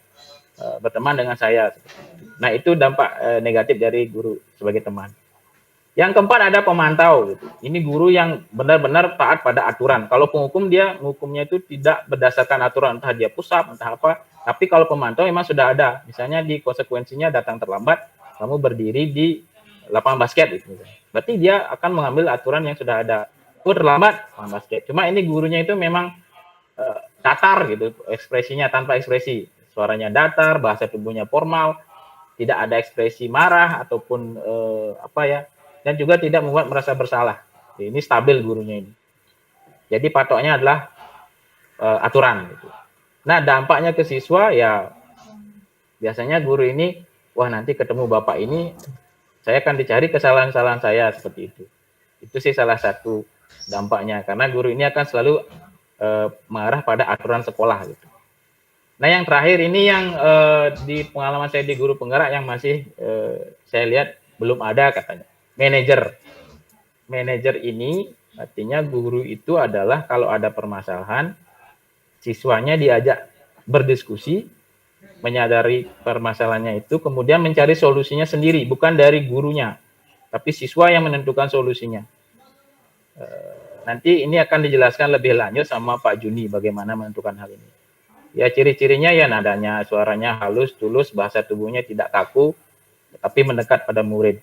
berteman dengan saya. Nah, itu dampak negatif dari guru sebagai teman. Yang keempat ada pemantau gitu. Ini guru yang benar-benar taat pada aturan. Kalau penghukum dia menghukumnya itu tidak berdasarkan aturan, entah dia pusat, entah apa. Tapi kalau pemantau memang sudah ada. Misalnya di konsekuensinya datang terlambat, kamu berdiri di lapangan basket gitu. Berarti dia akan mengambil aturan yang sudah ada. Terlambat lapangan basket. Cuma ini gurunya itu memang datar gitu, ekspresinya tanpa ekspresi. Suaranya datar, bahasa tubuhnya formal, tidak ada ekspresi marah ataupun dan juga tidak membuat merasa bersalah. Ini stabil gurunya ini. Jadi patoknya adalah aturan. Gitu. Nah, dampaknya ke siswa ya biasanya guru ini, wah nanti ketemu bapak ini, saya akan dicari kesalahan-kesalahan saya seperti itu. Itu sih salah satu dampaknya, karena guru ini akan selalu mengarah pada aturan sekolah gitu. Nah, yang terakhir ini yang di pengalaman saya di guru penggerak yang masih saya lihat belum ada katanya. Manajer. Manajer ini artinya guru itu adalah kalau ada permasalahan, siswanya diajak berdiskusi, menyadari permasalahannya itu, kemudian mencari solusinya sendiri, bukan dari gurunya, tapi siswa yang menentukan solusinya. Nanti ini akan dijelaskan lebih lanjut sama Pak Juni bagaimana menentukan hal ini. Ya, ciri-cirinya ya nadanya, suaranya halus, tulus, bahasa tubuhnya tidak kaku, tapi mendekat pada murid.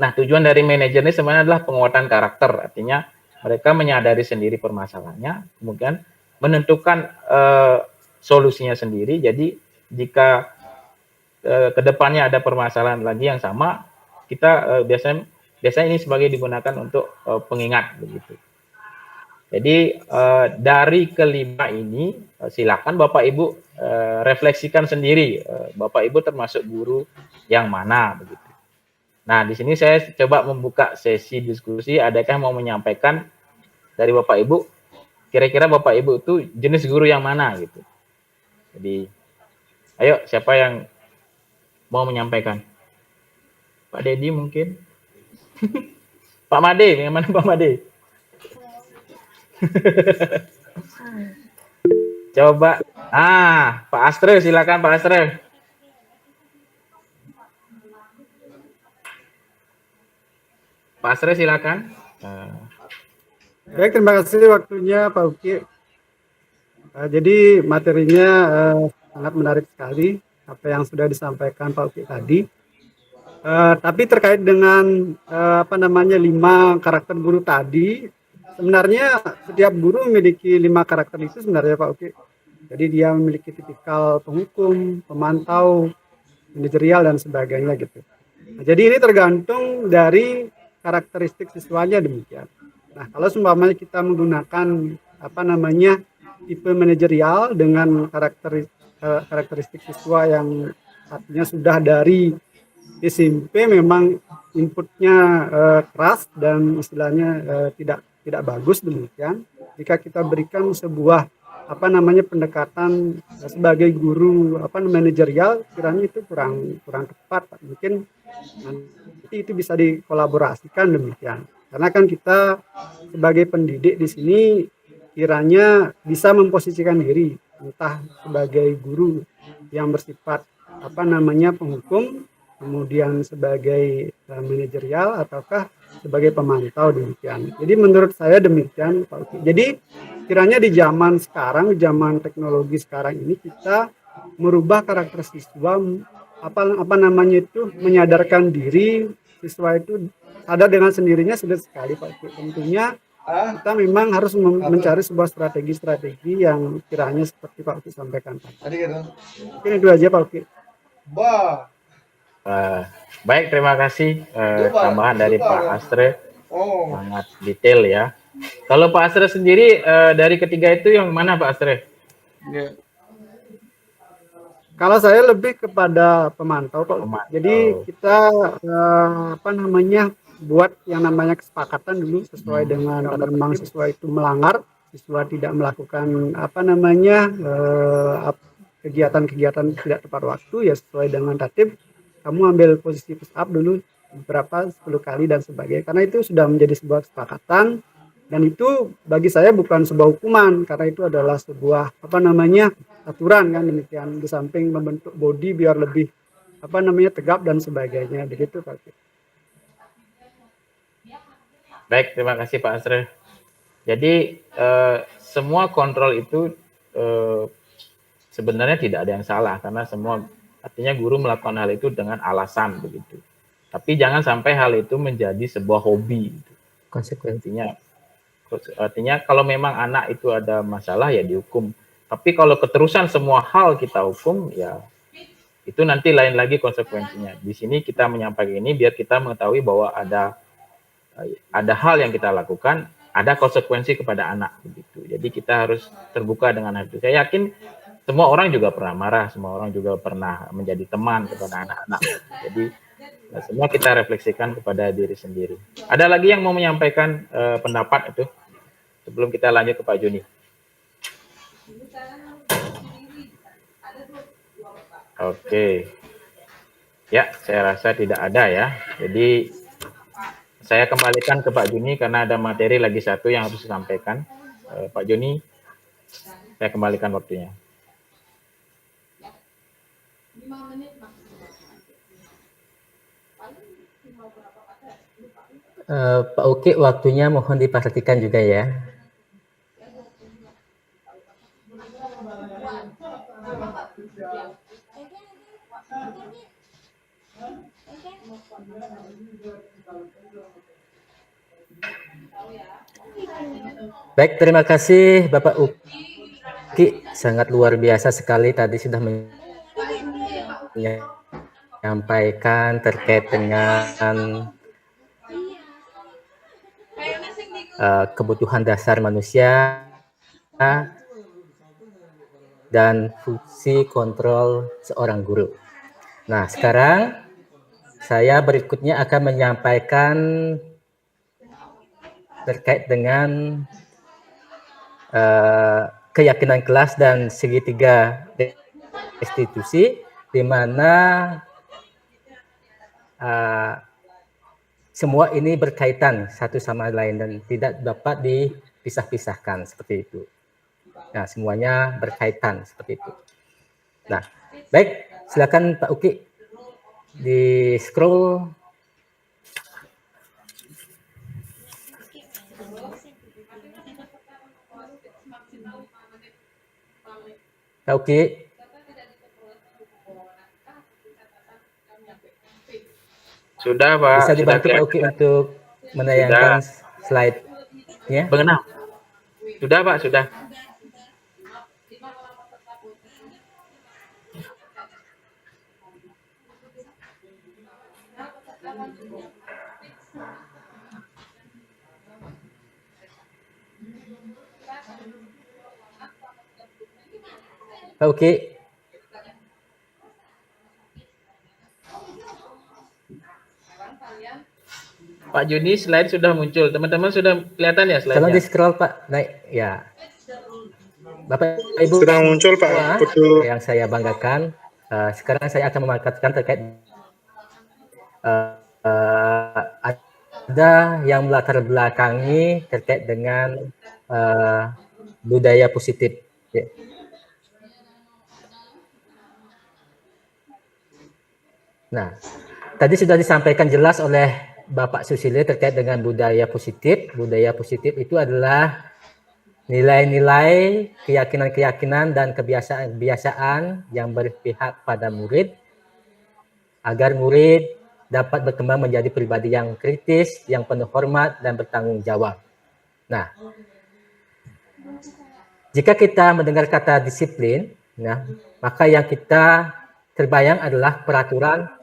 Nah, tujuan dari manajer ini sebenarnya adalah penguatan karakter, artinya mereka menyadari sendiri permasalahannya, kemudian menentukan solusinya sendiri. Jadi jika kedepannya ada permasalahan lagi yang sama, kita biasanya ini sebagai digunakan untuk pengingat begitu. Jadi dari kelima ini silakan Bapak Ibu refleksikan sendiri, Bapak Ibu termasuk guru yang mana begitu. Nah, di sini saya coba membuka sesi diskusi. Adakah yang mau menyampaikan dari Bapak Ibu? Kira-kira Bapak Ibu itu jenis guru yang mana gitu? Jadi, ayo siapa yang mau menyampaikan? Pak Dedi mungkin? Pak Made, yang mana Pak Made? Coba. Pak Astre, silakan Pak Astre. Pak Astre, silakan. Baik, terima kasih waktunya Pak Uki. Jadi materinya sangat menarik sekali apa yang sudah disampaikan Pak Uki tadi. Tapi terkait dengan 5 karakter guru tadi, sebenarnya setiap guru memiliki 5 karakter itu sebenarnya Pak Uki. Jadi dia memiliki tipikal penghukum, pemantau, manajerial dan sebagainya gitu. Nah, jadi ini tergantung dari karakteristik siswanya demikian. Nah, kalau seumpamanya kita menggunakan tipe manajerial dengan karakteristik siswa yang artinya sudah dari SMP memang inputnya keras dan istilahnya tidak bagus demikian. Jika kita berikan sebuah pendekatan sebagai guru manajerial, kiranya itu kurang tepat. Mungkin nanti itu bisa dikolaborasikan demikian. Karena kan kita sebagai pendidik di sini kiranya bisa memposisikan diri entah sebagai guru yang bersifat penghukum, kemudian sebagai manajerial ataukah sebagai pemantau demikian. Jadi menurut saya demikian Pak Uki. Jadi kiranya di zaman sekarang, zaman teknologi sekarang ini kita merubah karakter siswa menyadarkan diri siswa itu sadar dengan sendirinya sudah sekali Pak Uki. Tentunya kita memang harus mencari sebuah strategi yang kiranya seperti Pak Uki sampaikan. Mungkin itu aja Pak Uki. Baik, terima kasih tambahan dari Pak Astre, sangat detail ya. Kalau Pak Astre sendiri dari ketiga itu yang mana Pak Astre? Kalau saya lebih kepada pemantau Pak. Jadi kita buat yang namanya kesepakatan dulu sesuai dengan kalau memang siswa itu melanggar, siswa tidak melakukan kegiatan-kegiatan tidak tepat waktu ya sesuai dengan tertib. Kamu ambil posisi push up dulu berapa 10 kali dan sebagainya, karena itu sudah menjadi sebuah kesepakatan dan itu bagi saya bukan sebuah hukuman karena itu adalah sebuah aturan kan demikian, di samping membentuk body biar lebih tegap dan sebagainya begitu Pak. Baik, terima kasih Pak Astre. Jadi semua kontrol itu sebenarnya tidak ada yang salah karena semua artinya guru melakukan hal itu dengan alasan begitu. Tapi jangan sampai hal itu menjadi sebuah hobi. Gitu. Konsekuensinya, artinya kalau memang anak itu ada masalah ya dihukum. Tapi kalau keterusan semua hal kita hukum ya itu nanti lain lagi konsekuensinya. Di sini kita menyampaikan ini biar kita mengetahui bahwa ada hal yang kita lakukan, ada konsekuensi kepada anak begitu. Jadi kita harus terbuka dengan hal itu. Saya yakin semua orang juga pernah marah, semua orang juga pernah menjadi teman kepada anak-anak. Jadi semua kita refleksikan kepada diri sendiri. Ada lagi yang mau menyampaikan pendapat itu sebelum kita lanjut ke Pak Juni? Oke. Ya, saya rasa tidak ada ya. Jadi saya kembalikan ke Pak Juni karena ada materi lagi satu yang harus disampaikan. Pak Juni, saya kembalikan waktunya. Pak Uki, waktunya mohon diperhatikan juga ya. Baik, terima kasih Bapak Uki, sangat luar biasa sekali tadi sudah menyampaikan terkait dengan kebutuhan dasar manusia dan fungsi kontrol seorang guru. Nah, sekarang saya berikutnya akan menyampaikan terkait dengan keyakinan kelas dan segitiga institusi, di mana semua ini berkaitan satu sama lain dan tidak dapat dipisah-pisahkan seperti itu. Nah, semuanya berkaitan seperti itu. Nah, baik, silakan Pak Uki di scroll. Pak Uki. Sudah, Pak. Bisa dibantu Pak Uki untuk menayangkan slide-nya? Mengenal. Sudah, Pak, sudah. Pak Uki. Pak Juni, slide sudah muncul. Teman-teman sudah kelihatan ya slide-nya? Tolong di-scroll, Pak. Naik, ya. Bapak Ibu sudah muncul, Pak. Yang saya banggakan, sekarang saya akan memarketkan terkait ada yang melatar belakangi terkait dengan budaya positif. Ya. Nah, tadi sudah disampaikan jelas oleh Bapak Susilo terkait dengan budaya positif. Budaya positif itu adalah nilai-nilai, keyakinan-keyakinan, dan kebiasaan-kebiasaan yang berpihak pada murid, agar murid dapat berkembang menjadi pribadi yang kritis, yang penuh hormat, dan bertanggung jawab. Nah, jika kita mendengar kata disiplin, nah, maka yang kita terbayang adalah peraturan.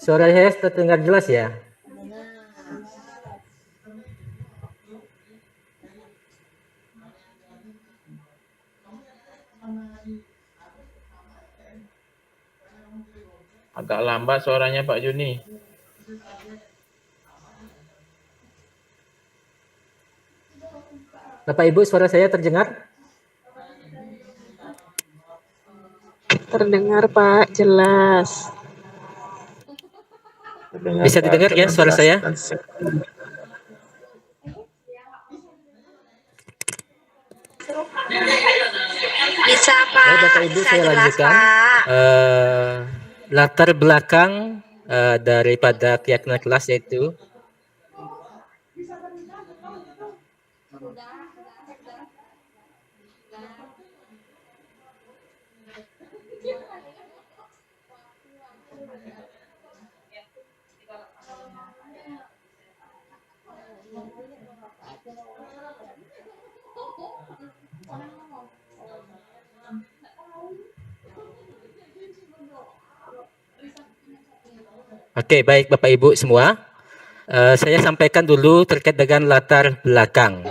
Suara saya terdengar jelas ya? Agak lambat suaranya Pak Juni. Bapak Ibu, suara saya terdengar? Terdengar Pak, jelas. Bisa didengar ya suara saya? Bisa Pak. Baik, Bapak Ibu, saya lanjutkan. Latar belakang daripada keyakinan kelas yaitu Oke, baik Bapak Ibu semua. Saya sampaikan dulu terkait dengan latar belakang.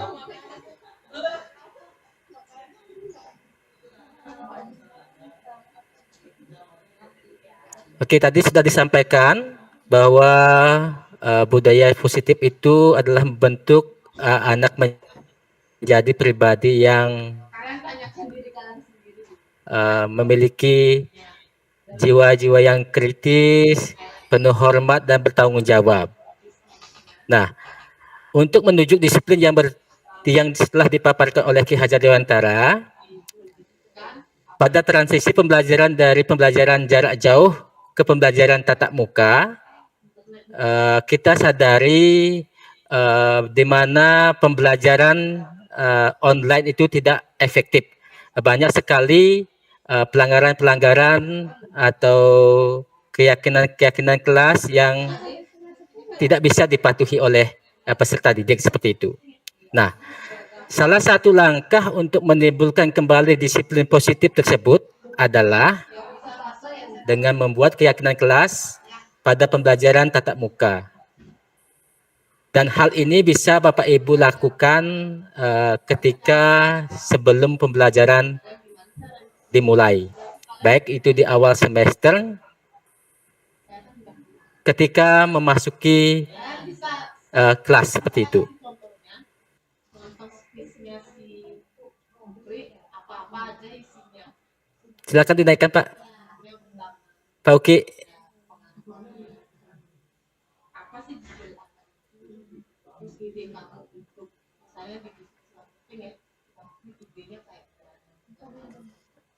Oke, tadi sudah disampaikan bahwa budaya positif itu adalah membentuk anak menjadi pribadi yang memiliki jiwa-jiwa yang kritis, penuh hormat dan bertanggung jawab. Nah, untuk menuju disiplin yang setelah dipaparkan oleh Ki Hajar Dewantara, pada transisi pembelajaran dari pembelajaran jarak jauh ke pembelajaran tatap muka, kita sadari di mana pembelajaran online itu tidak efektif. Banyak sekali pelanggaran-pelanggaran atau keyakinan-keyakinan kelas yang tidak bisa dipatuhi oleh peserta didik seperti itu. Nah, salah satu langkah untuk menimbulkan kembali disiplin positif tersebut adalah dengan membuat keyakinan kelas pada pembelajaran tatap muka. Dan hal ini bisa Bapak Ibu lakukan ketika sebelum pembelajaran dimulai. Baik itu di awal semester, ketika memasuki kelas seperti itu. Silakan dinaikkan Pak. Pak Uki.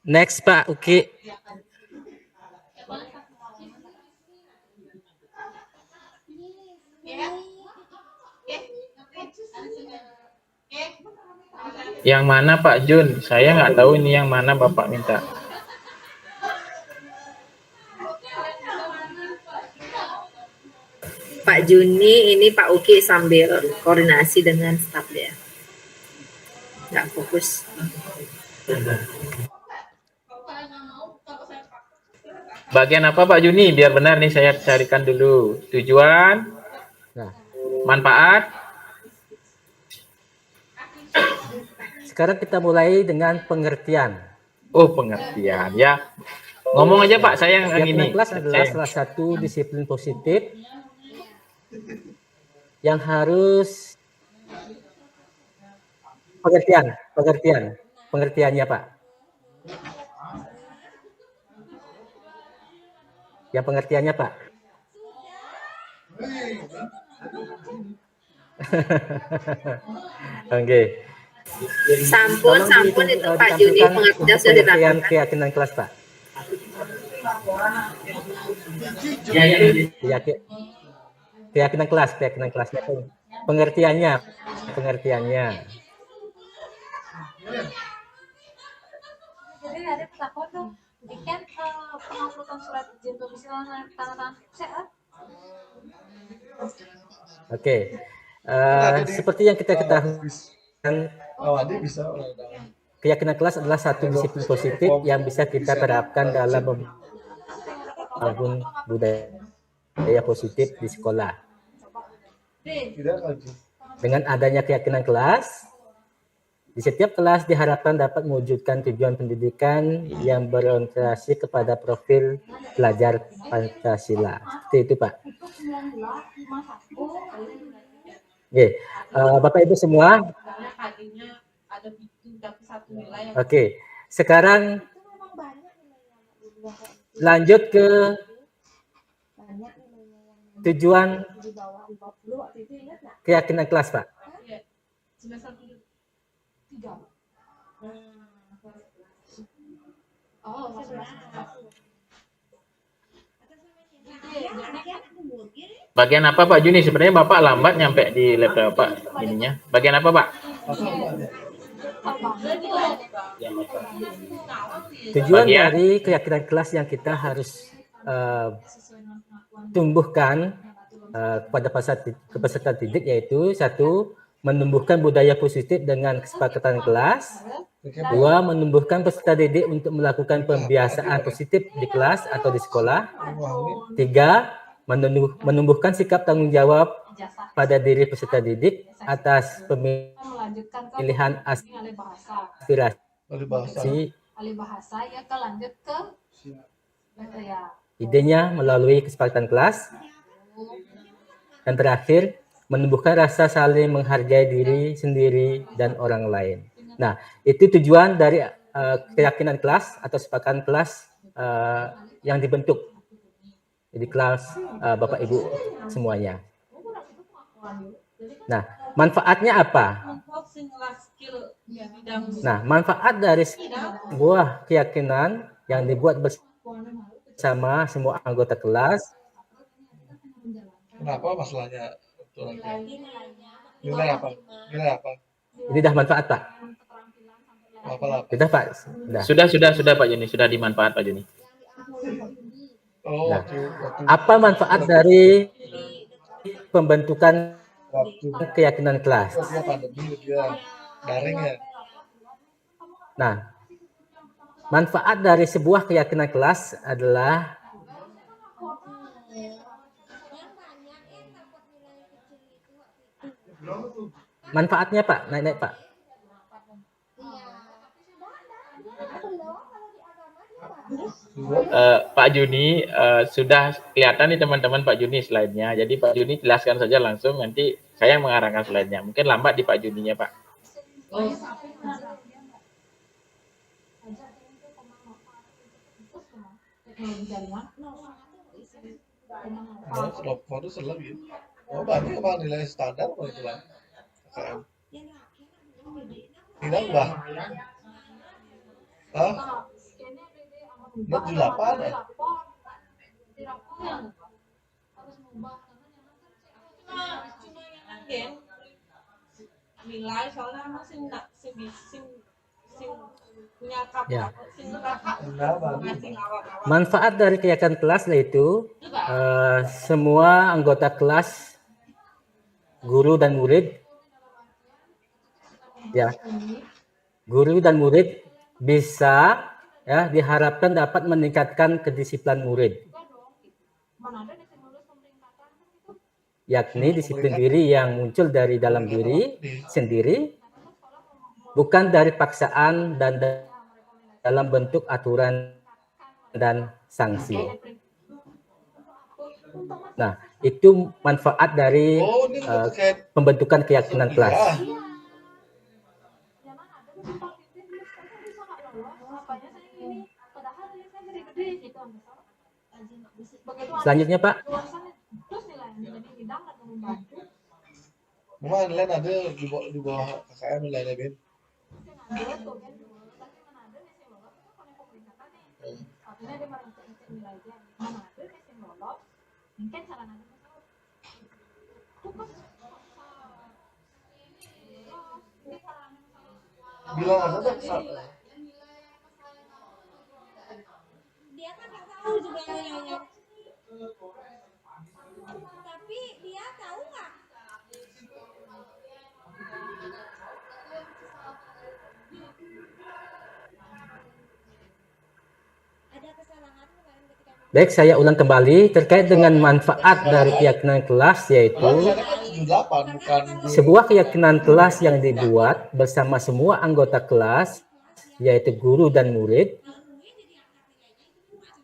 Next Pak Uki. Yang mana Pak Jun? Saya nggak tahu ini yang mana Bapak minta. Pak Juni, ini Pak Uki sambil koordinasi dengan staf dia. Nggak fokus. Bagian apa Pak Juni? Biar benar nih saya carikan dulu. Tujuan, manfaat. Sekarang kita mulai dengan pengertian. Oh, pengertian ya. Ngomong aja Pak, saya yang ini. Kelas adalah salah satu disiplin positif yang harus pengertiannya Pak. Yang pengertiannya Pak. Oke. Sampun itu Pak Juni pengertian sudah diterangkan. Keyakinan kelas Pak. Keyakinan kelasnya pengertiannya. Jadi ada takut tuh, ikan penguploadan surat izin domisili tanda tangan saya. Oke, seperti yang kita ketahui, keyakinan kelas adalah satu disiplin positif yang bisa kita terapkan dalam membangun budaya positif di sekolah. Dengan adanya keyakinan kelas, di setiap kelas diharapkan dapat mewujudkan tujuan pendidikan yang berorientasi kepada profil pelajar Pancasila. Seperti itu, Pak. Oke, Bapak Ibu semua. Oke, sekarang lanjut ke tujuan keyakinan kelas, Pak. Bagian apa Pak Juni? Sebenarnya Bapak lambat nyampe di laptop Bapak ininya. Bagian apa Pak? Tujuan dari keyakinan kelas yang kita harus tumbuhkan kepada peserta didik yaitu satu, menumbuhkan budaya positif dengan kesepakatan kelas. Dua, menumbuhkan peserta didik untuk melakukan pembiasaan positif di kelas atau di sekolah. Tiga, menumbuhkan sikap tanggung jawab pada diri peserta didik atas pemilihan aspirasi idenya melalui kesepakatan kelas. Dan terakhir, menumbuhkan rasa saling menghargai diri sendiri dan orang lain. Nah, itu tujuan dari keyakinan kelas atau sepakatan kelas yang dibentuk di kelas Bapak Ibu semuanya. Nah, manfaatnya apa? Nah, manfaat dari sebuah keyakinan yang dibuat bersama semua anggota kelas. Kenapa masalahnya? Nilai apa? Nilai apa? Ini dah manfaat, Pak. Sudah, Pak. Sudah Pak Juni, sudah dimanfaat Pak Juni. Nah, apa manfaat dari pembentukan keyakinan kelas? Nah, manfaat dari sebuah keyakinan kelas adalah manfaatnya, Pak, naik-naik, Pak. Pak Juni, sudah kelihatan nih teman-teman Pak Juni slide-nya. Jadi Pak Juni jelaskan saja langsung, nanti saya mengarahkan slide-nya. Mungkin lambat di Pak Juninya, Pak. Oh, berarti emang nilai standar apa itu lah? Tidak, Mbak. Hah? 78 ya? Ya. Manfaat dari keyakinan kelas yaitu semua anggota kelas, guru dan murid, ya, guru dan murid bisa, ya, diharapkan dapat meningkatkan kedisiplinan murid, yakni disiplin diri yang muncul dari dalam diri sendiri, bukan dari paksaan dan dalam bentuk aturan dan sanksi. Nah, itu manfaat dari pembentukan keyakinan kelas. Selanjutnya, Pak. Memang nilai ada di bawah KKM nilainya, Ben. Bilang ada kesalahan. Dia kan nggak tahu juga nilainya. Tapi dia tahu nggak? Baik, saya ulang kembali terkait dengan manfaat dari keyakinan kelas, yaitu sebuah keyakinan kelas yang dibuat bersama semua anggota kelas, yaitu guru dan murid.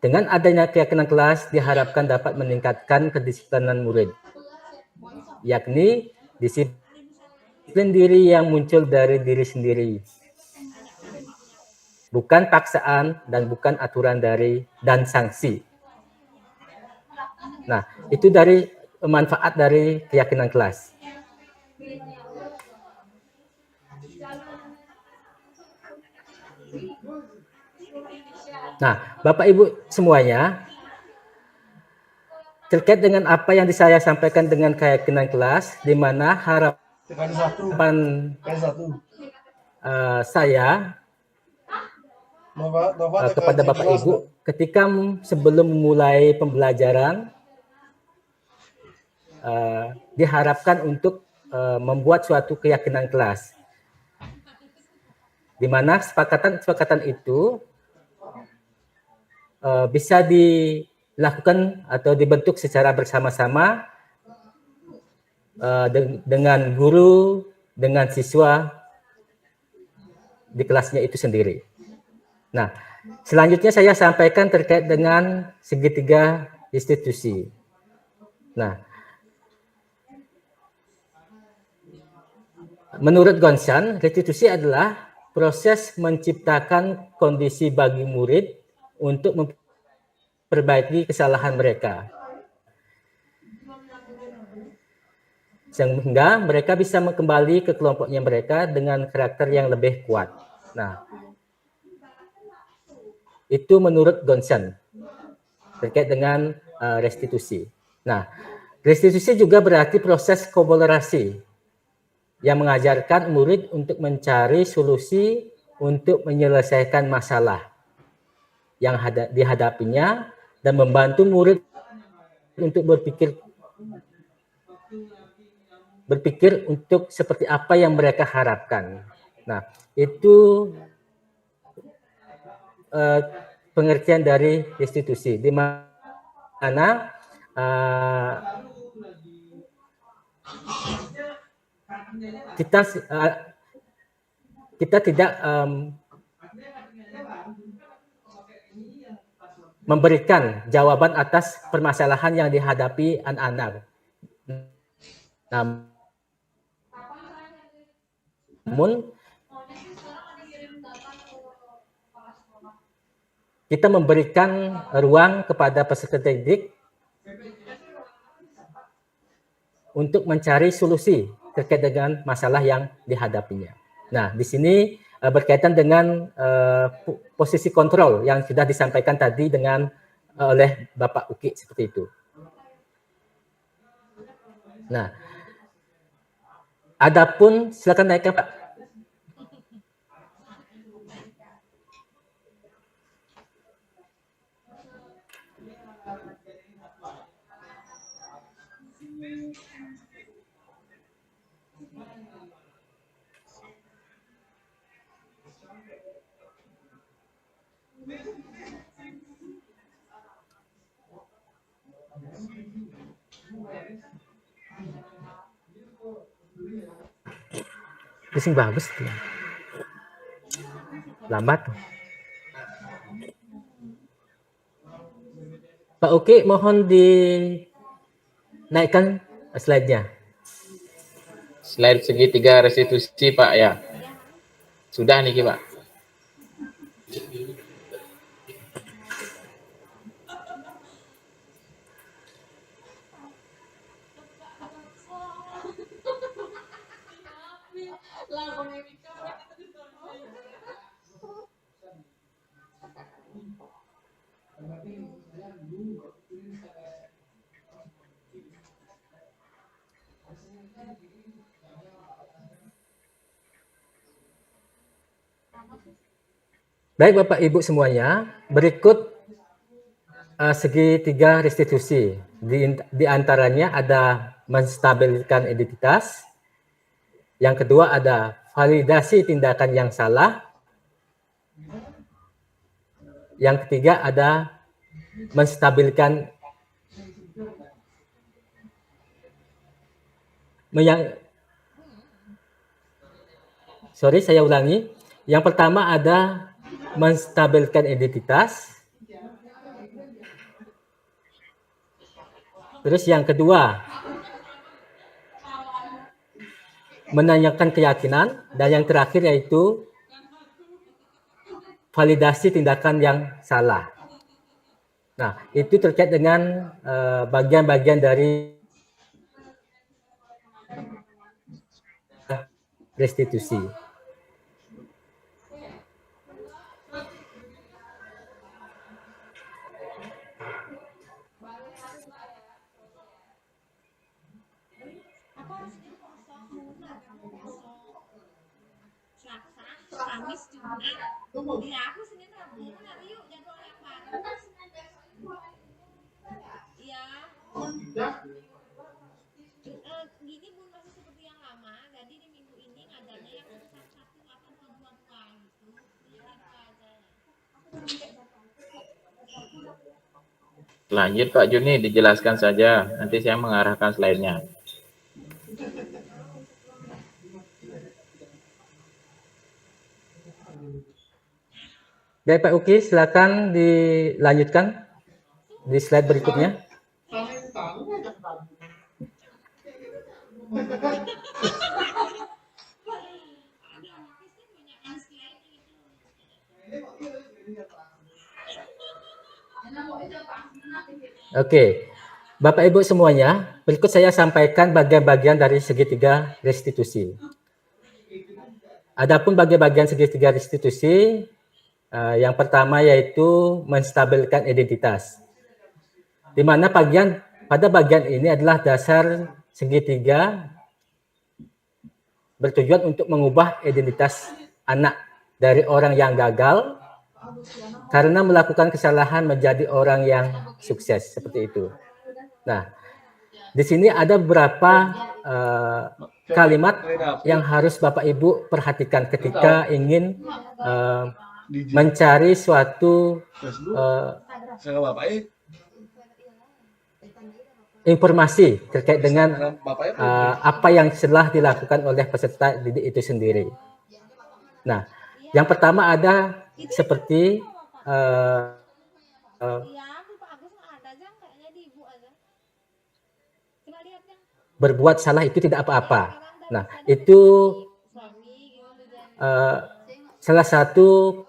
Dengan adanya keyakinan kelas diharapkan dapat meningkatkan kedisiplinan murid, yakni disiplin diri yang muncul dari diri sendiri, bukan paksaan dan bukan aturan dan sanksi. Nah, itu dari manfaat dari keyakinan kelas. Nah, Bapak Ibu semuanya, terkait dengan apa yang saya sampaikan dengan keyakinan kelas, di mana harapan saya kepada Bapak Ibu ketika sebelum memulai pembelajaran diharapkan untuk membuat suatu keyakinan kelas, di mana kesepakatan itu bisa dilakukan atau dibentuk secara bersama-sama dengan guru, dengan siswa di kelasnya itu sendiri. Nah, selanjutnya saya sampaikan terkait dengan segitiga institusi. Nah, menurut Gonsan, restitusi adalah proses menciptakan kondisi bagi murid untuk memperbaiki kesalahan mereka, sehingga mereka bisa kembali ke kelompoknya mereka dengan karakter yang lebih kuat. Nah, itu menurut Gonsan terkait dengan restitusi. Nah, restitusi juga berarti proses kolaborasi yang mengajarkan murid untuk mencari solusi untuk menyelesaikan masalah yang dihadapinya dan membantu murid untuk berpikir untuk seperti apa yang mereka harapkan. Nah, itu pengertian dari restitusi, di mana kita tidak memberikan jawaban atas permasalahan yang dihadapi anak-anak. Namun kita memberikan ruang kepada peserta didik untuk mencari solusi terkait dengan masalah yang dihadapinya. Nah, di sini berkaitan dengan posisi kontrol yang sudah disampaikan tadi oleh Bapak Uki seperti itu. Nah, adapun silakan naikkan Pak. Pusing bagus tuh. Lambat. Pak Uki, mohon dinaikkan slide-nya. Slide segitiga restitusi Pak ya. Sudah nih Pak. Baik Bapak Ibu semuanya, berikut segitiga restitusi. Di antaranya ada menstabilkan identitas. Yang kedua ada validasi tindakan yang salah. Yang ketiga ada menstabilkan saya ulangi. Yang pertama ada menstabilkan identitas. Terus yang kedua menanyakan keyakinan, dan yang terakhir yaitu validasi tindakan yang salah. Nah, itu terkait dengan bagian-bagian dari restitusi. Iya, aku Senin Rabu nanti yuk jadwal yang baru. Iya. Gini Bun, masih seperti yang lama. Jadi di minggu ini ngajarnya yang satu atau dua gitu. Lanjut Pak Juni, dijelaskan saja. Nanti saya mengarahkan slide-nya. Baik Pak Uki, silakan dilanjutkan di slide berikutnya. Oke, Bapak Ibu semuanya, berikut saya sampaikan bagian-bagian dari segitiga restitusi. Adapun bagian-bagian segitiga restitusi, yang pertama yaitu menstabilkan identitas. Di mana pada bagian ini adalah dasar segitiga bertujuan untuk mengubah identitas anak dari orang yang gagal karena melakukan kesalahan menjadi orang yang sukses, seperti itu. Nah, di sini ada beberapa kalimat yang harus Bapak Ibu perhatikan ketika ingin mencari suatu informasi terkait dengan apa yang telah dilakukan oleh peserta didik itu sendiri. Nah, yang pertama ada seperti berbuat salah itu tidak apa-apa. Nah, itu salah satu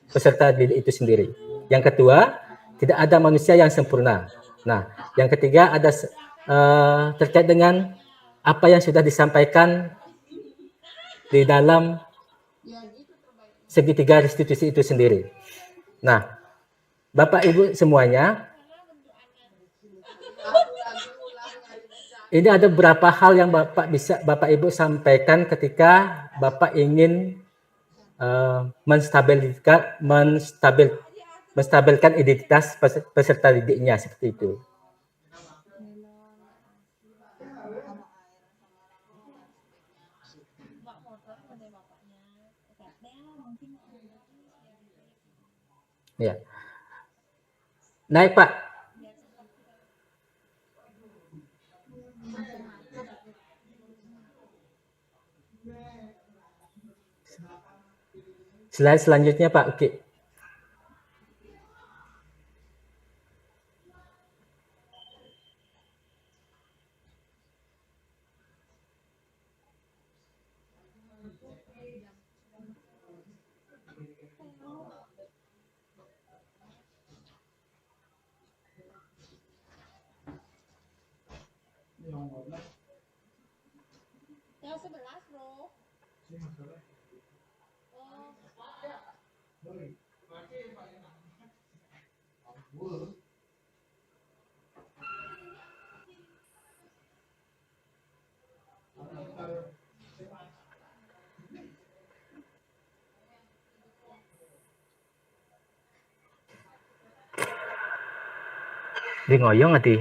peserta didik itu sendiri. Yang kedua, tidak ada manusia yang sempurna. Nah, yang ketiga ada terkait dengan apa yang sudah disampaikan di dalam segitiga restitusi itu sendiri. Nah, Bapak Ibu semuanya, ini ada beberapa hal yang Bapak Ibu sampaikan ketika Bapak ingin menstabilkan identitas peserta didiknya, seperti itu. Ya. Naik, Pak. Slide selanjutnya, Pak. Oke. Yang 11, Bro. Di ngoyong ati.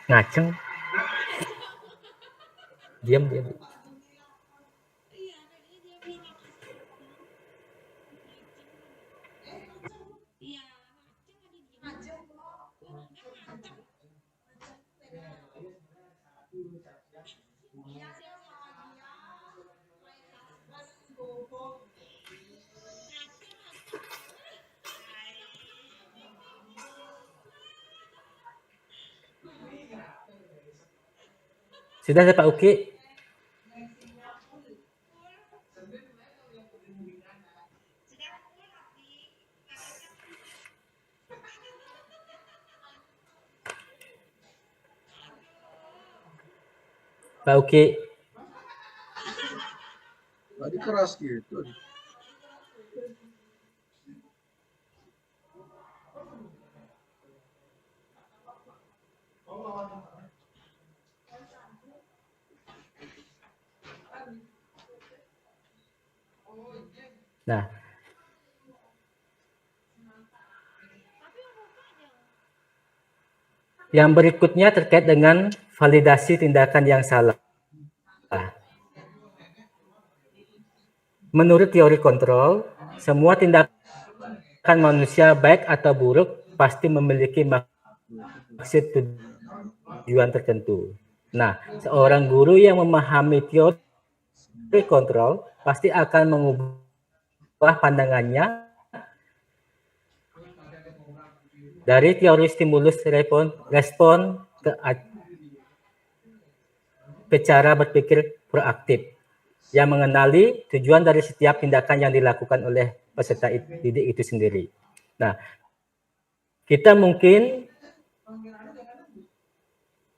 Ngaceng. Diam. Sudah ya Pak Uki? Pak Uki. Tadi keras gitu. Nah, yang berikutnya terkait dengan validasi tindakan yang salah. Menurut teori kontrol, semua tindakan manusia baik atau buruk pasti memiliki maksud tujuan tertentu. Nah, seorang guru yang memahami teori kontrol pasti akan mengubah pandangannya Dari teori stimulus respon ke cara berpikir proaktif yang mengenali tujuan dari setiap tindakan yang dilakukan oleh peserta didik itu sendiri. Nah, kita mungkin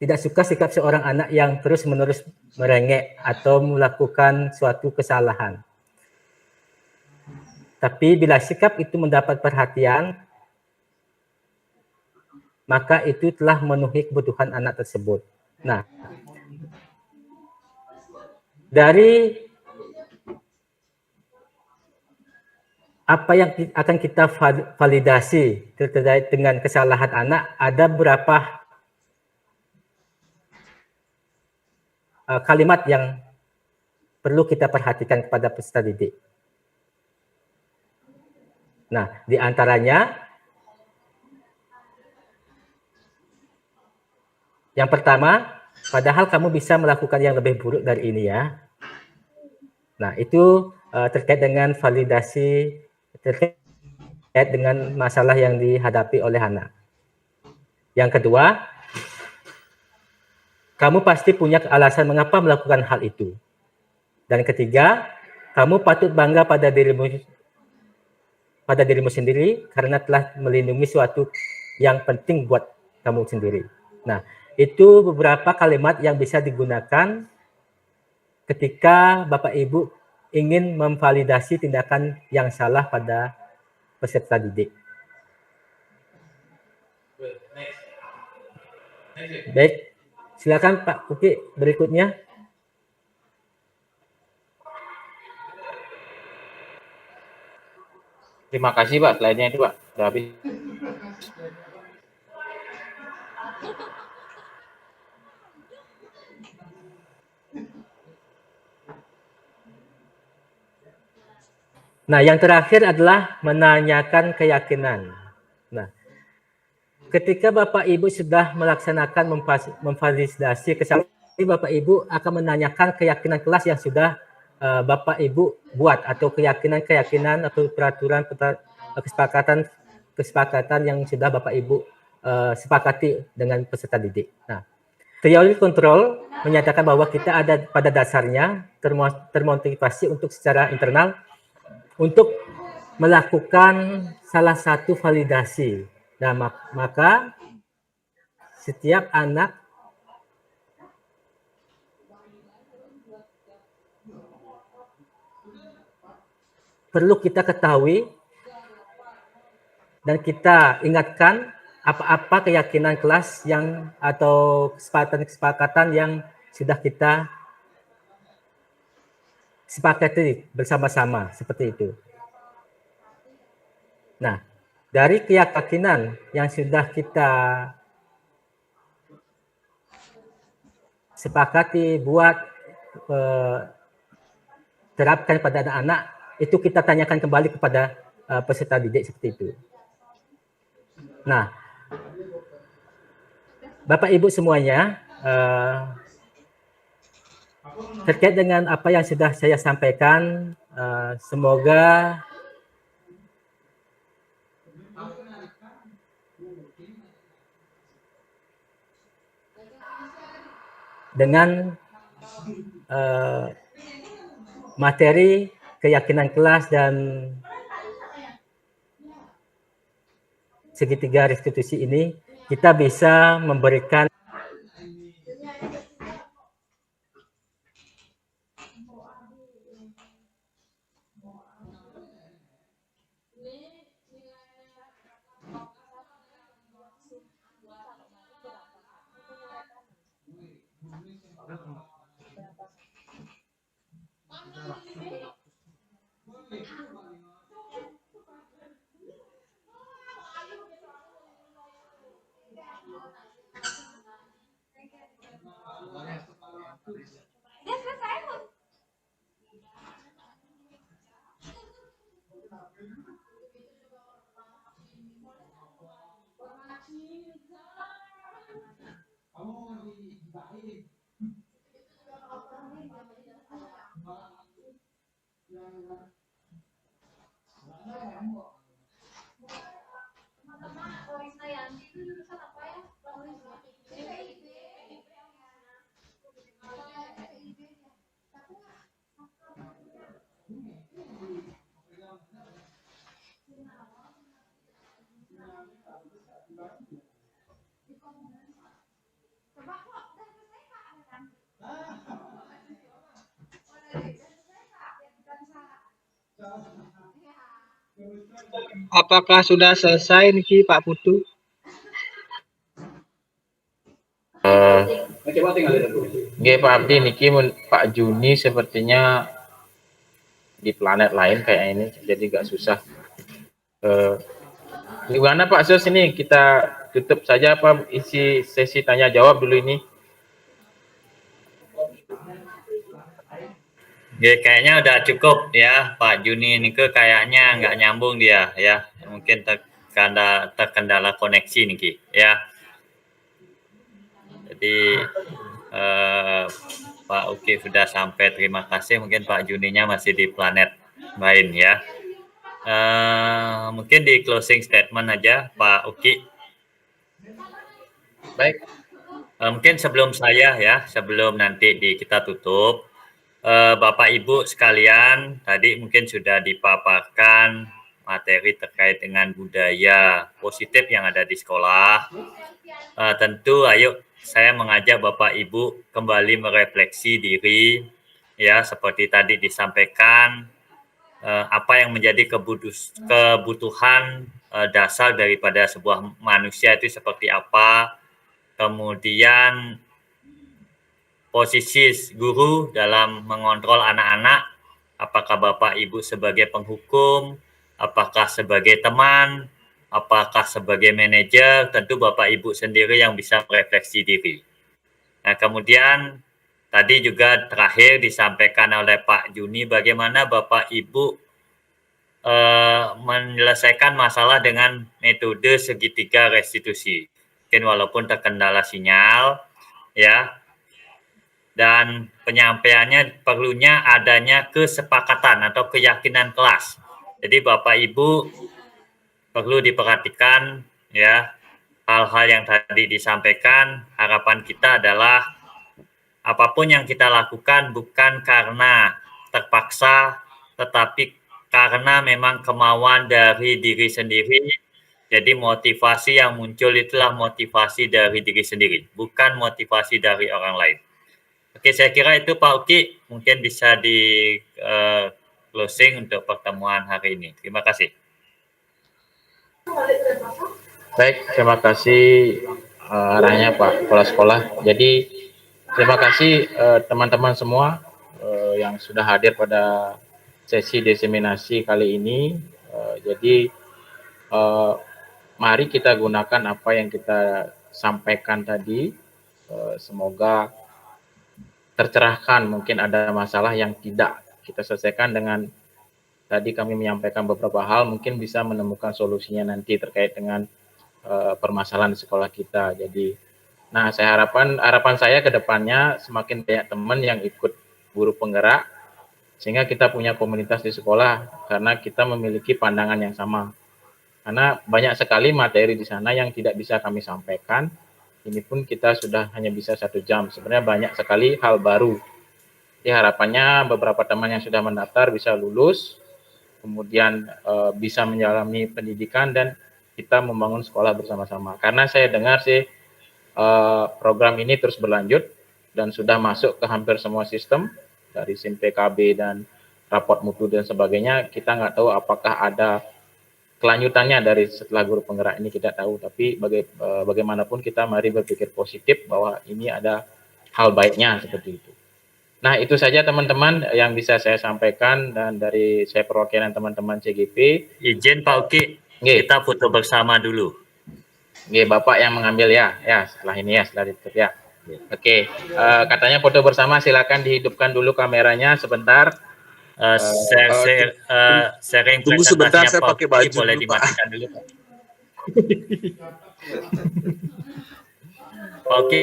tidak suka sikap seorang anak yang terus-menerus merengek atau melakukan suatu kesalahan. Tapi bila sikap itu mendapat perhatian, maka itu telah memenuhi kebutuhan anak tersebut. Nah, dari apa yang akan kita validasi terkait dengan kesalahan anak, ada beberapa kalimat yang perlu kita perhatikan kepada peserta didik. Nah, di antaranya yang pertama, padahal kamu bisa melakukan yang lebih buruk dari ini ya. Nah, itu terkait dengan validasi, terkait dengan masalah yang dihadapi oleh anak. Yang kedua, kamu pasti punya alasan mengapa melakukan hal itu. Dan ketiga, kamu patut bangga pada dirimu sendiri karena telah melindungi suatu yang penting buat kamu sendiri. Nah, itu beberapa kalimat yang bisa digunakan ketika Bapak Ibu ingin memvalidasi tindakan yang salah pada peserta didik. Baik, silakan Pak Uki berikutnya. Terima kasih Pak, slide-nya itu Pak, sudah habis. Nah, yang terakhir adalah menanyakan keyakinan. Nah, ketika Bapak Ibu sudah melaksanakan memvalidasi kesalahan, Bapak Ibu akan menanyakan keyakinan kelas yang sudah Bapak Ibu buat, atau keyakinan atau peraturan kesepakatan yang sudah Bapak Ibu sepakati dengan peserta didik. Nah, teori kontrol menyatakan bahwa kita ada pada dasarnya termotivasi untuk secara internal untuk melakukan salah satu validasi. Nah, maka setiap anak perlu kita ketahui dan kita ingatkan apa-apa keyakinan kelas yang atau kesepakatan yang sudah kita sepakati bersama-sama, seperti itu. Nah, dari keyakinan yang sudah kita sepakati buat terapkan pada anak-anak, itu kita tanyakan kembali kepada peserta didik seperti itu. Nah, Bapak Ibu semuanya, terkait dengan apa yang sudah saya sampaikan, semoga dengan materi keyakinan kelas dan segitiga restitusi ini, kita bisa memberikan Apakah sudah selesai niki Pak Putu? Nggih Pak Abdi niki Pak Juni sepertinya di planet lain kayak ini, jadi agak susah. Gimana Pak Sus, ini kita tutup saja apa isi sesi tanya jawab dulu ini? Ya, kayaknya udah cukup ya Pak Juni ini kayaknya nggak nyambung dia ya, mungkin terkendala koneksi nih ya. Jadi Pak Uki sudah sampai, terima kasih. Mungkin Pak Juninya masih di planet lain ya. Mungkin di closing statement aja Pak Uki. Baik. Mungkin sebelum saya ya, sebelum nanti kita tutup, Bapak Ibu sekalian, tadi mungkin sudah dipaparkan materi terkait dengan budaya positif yang ada di sekolah. Tentu ayo saya mengajak Bapak Ibu kembali merefleksi diri ya, seperti tadi disampaikan apa yang menjadi kebutuhan dasar daripada sebuah manusia itu seperti apa. Kemudian posisi guru dalam mengontrol anak-anak, apakah Bapak Ibu sebagai penghukum, apakah sebagai teman, apakah sebagai manajer, tentu Bapak Ibu sendiri yang bisa merefleksi diri. Nah, kemudian tadi juga terakhir disampaikan oleh Pak Juni bagaimana Bapak Ibu menyelesaikan masalah dengan metode segitiga restitusi. Mungkin walaupun terkendala sinyal, ya, dan penyampaiannya perlunya adanya kesepakatan atau keyakinan kelas. Jadi Bapak Ibu perlu diperhatikan ya hal-hal yang tadi disampaikan. Harapan kita adalah apapun yang kita lakukan bukan karena terpaksa, tetapi karena memang kemauan dari diri sendiri. Jadi motivasi yang muncul itulah motivasi dari diri sendiri, bukan motivasi dari orang lain. Oke, saya kira itu Pak Uki, mungkin bisa di closing untuk pertemuan hari ini. Terima kasih. Baik, terima kasih arahnya Pak Kepala Sekolah. Jadi terima kasih teman-teman semua yang sudah hadir pada sesi diseminasi kali ini. Jadi mari kita gunakan apa yang kita sampaikan tadi. Semoga tercerahkan. Mungkin ada masalah yang tidak kita selesaikan dengan tadi kami menyampaikan beberapa hal, mungkin bisa menemukan solusinya nanti terkait dengan permasalahan di sekolah kita. Jadi, nah harapan saya ke depannya semakin banyak teman yang ikut guru penggerak, sehingga kita punya komunitas di sekolah karena kita memiliki pandangan yang sama. Karena banyak sekali materi di sana yang tidak bisa kami sampaikan. Ini pun kita sudah hanya bisa 1 jam. Sebenarnya banyak sekali hal baru. Jadi harapannya beberapa teman yang sudah mendaftar bisa lulus, kemudian bisa menjalani pendidikan dan kita membangun sekolah bersama-sama. Karena saya dengar sih program ini terus berlanjut dan sudah masuk ke hampir semua sistem dari SIM PKB dan raport mutu dan sebagainya. Kita nggak tahu apakah ada kelanjutannya dari setelah guru penggerak ini, kita tahu. Tapi bagaimanapun kita mari berpikir positif bahwa ini ada hal baiknya seperti itu. Nah, itu saja teman-teman yang bisa saya sampaikan dan dari saya perwakilan teman-teman CGP. Izin Pak Uki, kita foto bersama dulu. Oke, Bapak yang mengambil ya setelah ini ya, setelah ditutup ya. Oke, katanya foto bersama, silakan dihidupkan dulu kameranya sebentar. Sharing tunggu sebentar, saya Pak pakai baju boleh dulu, dimatikan dulu Pak. Pak Uki.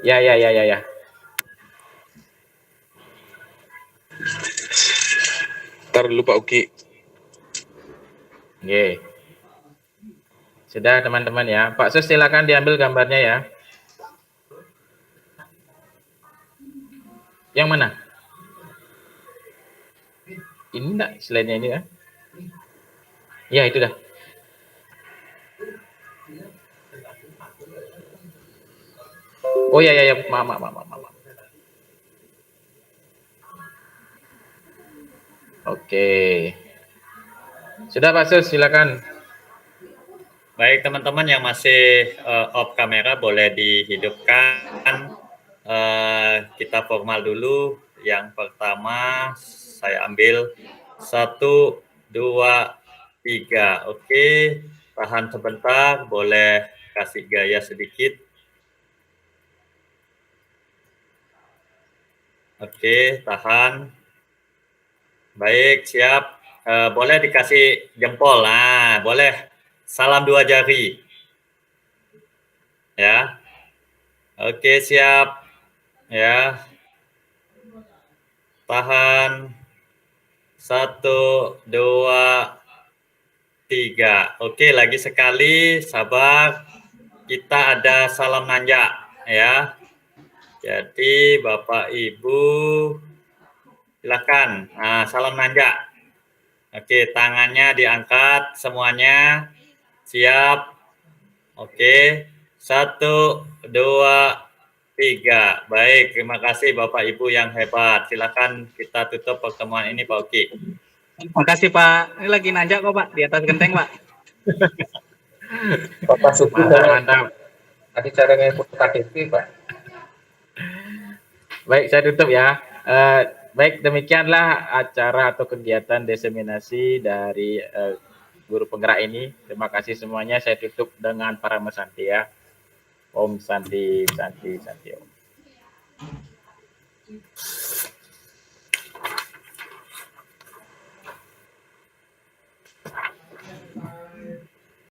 Ya. Ntar dulu Pak Uki. Oke. Sudah teman-teman ya. Pak Sus silakan diambil gambarnya ya. Yang mana? Ini enggak slide-nya ini ya? Ya, itu dah. Oh ya, maaf. Oke. Sudah Pak Sus, silakan. Baik, teman-teman yang masih off kamera boleh dihidupkan. Kita formal dulu. Yang pertama saya ambil 1, 2, 3. Oke, tahan sebentar, boleh kasih gaya sedikit. Oke, tahan. Baik, siap. Boleh dikasih jempol. Nah, boleh. Salam 2 jari. Ya. Oke, siap. Ya. Tahan. 1, 2, 3. Oke, lagi sekali. Sabar. Kita ada salam nanjak. Ya. Jadi, Bapak, Ibu, silakan. Nah, salam nanjak. Oke, tangannya diangkat semuanya. Siap. Oke. 1, 2, 3. Baik, terima kasih Bapak Ibu yang hebat. Silakan kita tutup pertemuan ini Pak Uki. Makasih Pak. Ini lagi nanjak kok Pak, di atas genteng Pak. Bapak Suki, Mantap. ada cara ngikut KTP, Pak. Baik, saya tutup ya. Baik, demikianlah acara atau kegiatan diseminasi dari guru penggerak ini. Terima kasih semuanya. Saya tutup dengan para mesanti ya. Om Santi, Santi, Santi Om.